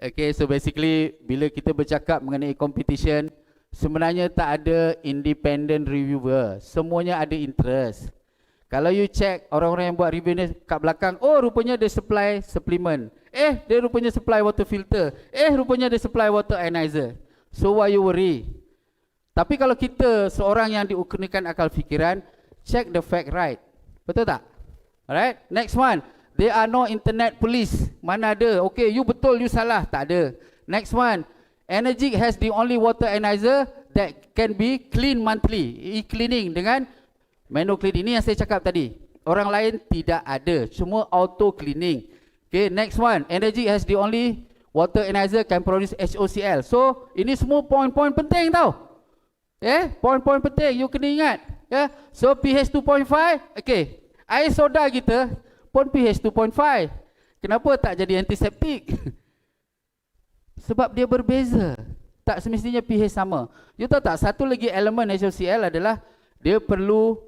Okay, so basically bila kita bercakap mengenai competition, sebenarnya tak ada independent reviewer. Semuanya ada interest. Kalau you check orang-orang yang buat review ni kat belakang, oh rupanya dia supply supplement. Dia rupanya supply water filter. Rupanya dia supply water ionizer. So why you worry? Tapi kalau kita seorang yang diukurkan akal fikiran, check the fact right. Betul tak? Alright, next one. There are no internet police. Mana ada? Okay, you betul, you salah. Tak ada. Next one. Energik has the only water ionizer that can be clean monthly. E-cleaning dengan manual cleaning. Ini yang saya cakap tadi. Orang lain tidak ada. Semua auto cleaning. Okay, next one. Energik has the only water ionizer can produce HOCl. So, ini semua poin-poin penting tau. Poin-poin penting. You kena ingat. So, pH 2.5. Okay. Air soda kita pun pH 2.5. Kenapa tak jadi antiseptik? Sebab dia berbeza. tak semestinya pH sama. You tahu tak, satu lagi elemen HOCl adalah dia perlu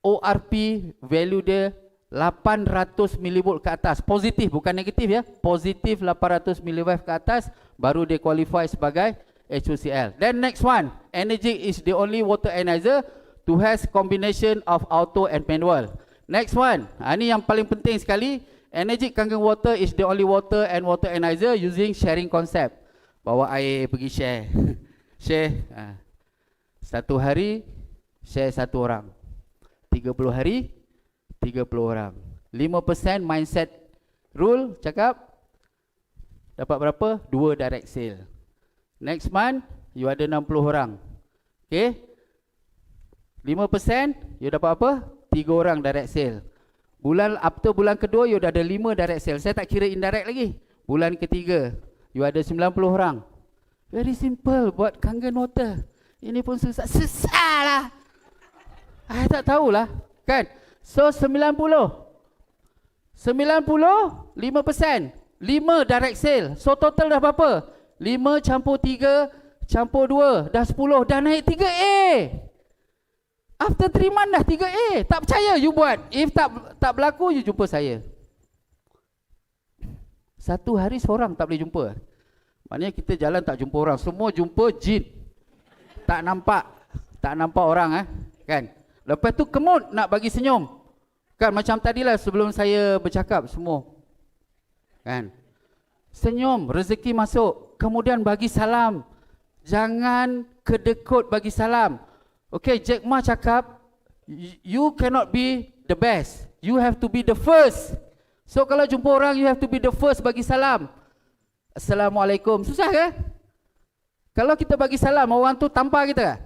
ORP value dia 800 mV ke atas, positif bukan negatif ya, positif 800 mV ke atas baru dia qualify sebagai HOCl. Then next one, Energik is the only water ionizer to has combination of auto and manual. Next one, ini yang paling penting sekali, Energik Kangen Water is the only water and water ionizer using sharing concept. Bawa air pergi share. Share. Satu hari share satu orang. 30 hari 30 orang. 5% mindset rule cakap dapat berapa? 2 direct sale. Next month you ada 60 orang. Okay? 5% you dapat apa? 3 orang direct sale. Bulan after bulan kedua you dah ada 5 direct sale. Saya tak kira indirect lagi. Bulan ketiga you ada 90 orang. Very simple buat Kangen Water. Ini pun susah. Susah lah. I tak tahulah. Kan? So 90. 5% 5 direct sale. So total dah berapa? 5 campur 3 campur 2 dah 10. Dah naik 3A. After 3 months dah 3A. Tak percaya you buat. If tak berlaku you jumpa saya. Satu hari seorang tak boleh jumpa. Maknanya kita jalan tak jumpa orang. Semua jumpa jin. Tak nampak. Tak nampak orang kan. Lepas tu kemut nak bagi senyum. Kan macam tadilah sebelum saya bercakap semua. Kan. Senyum, rezeki masuk. Kemudian bagi salam. Jangan kedekut bagi salam. Okay, Jack Ma cakap, you cannot be the best. You have to be the first. So kalau jumpa orang, you have to be the first bagi salam. Assalamualaikum. Susah ke? Kalau kita bagi salam, orang tu tampar kita.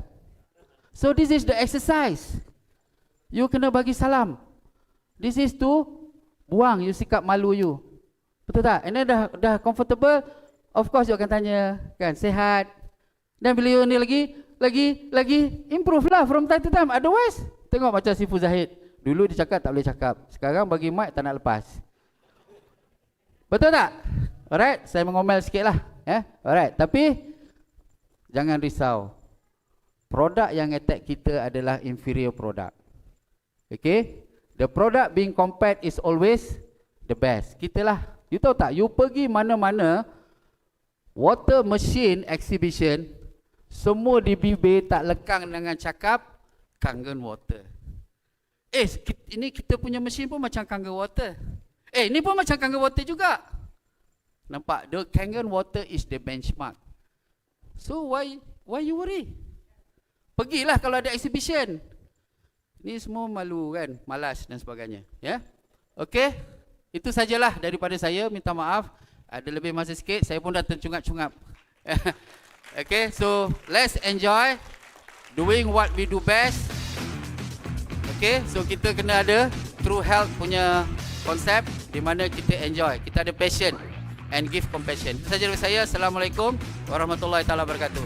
So this is the exercise. You kena bagi salam. This is to buang you sikap malu you. Betul tak? And then dah comfortable, of course you akan tanya, kan, sehat. Dan bila you ni lagi improve lah from time to time. Otherwise, tengok macam Sifu Zahid. Dulu dia cakap tak boleh cakap. Sekarang bagi mic tak nak lepas. Betul tak? Alright, saya mengomel sikit lah. Alright, tapi jangan risau. Produk yang attack kita adalah inferior product. Okay? The product being compared is always the best. Kita lah. You tahu tak? You pergi mana-mana, water machine exhibition, semua di bibir tak lekang dengan cakap Kangen Water. Ini kita punya mesin pun macam Kangen Water. Ini pun macam Kangen Water juga. Nampak? The Kangen Water is the benchmark. So why you worry? Pergilah kalau ada exhibition. Ni semua malu kan, malas dan sebagainya. Ya, okey. Itu sajalah daripada saya. Minta maaf. Ada lebih masa sikit. Saya pun dah tercungap-cungap. Okay, so let's enjoy doing what we do best. Okay, so kita kena ada True Health punya konsep di mana kita enjoy, kita ada passion and give compassion. Itu saja dari saya. Assalamualaikum warahmatullahi taala wabarakatuh.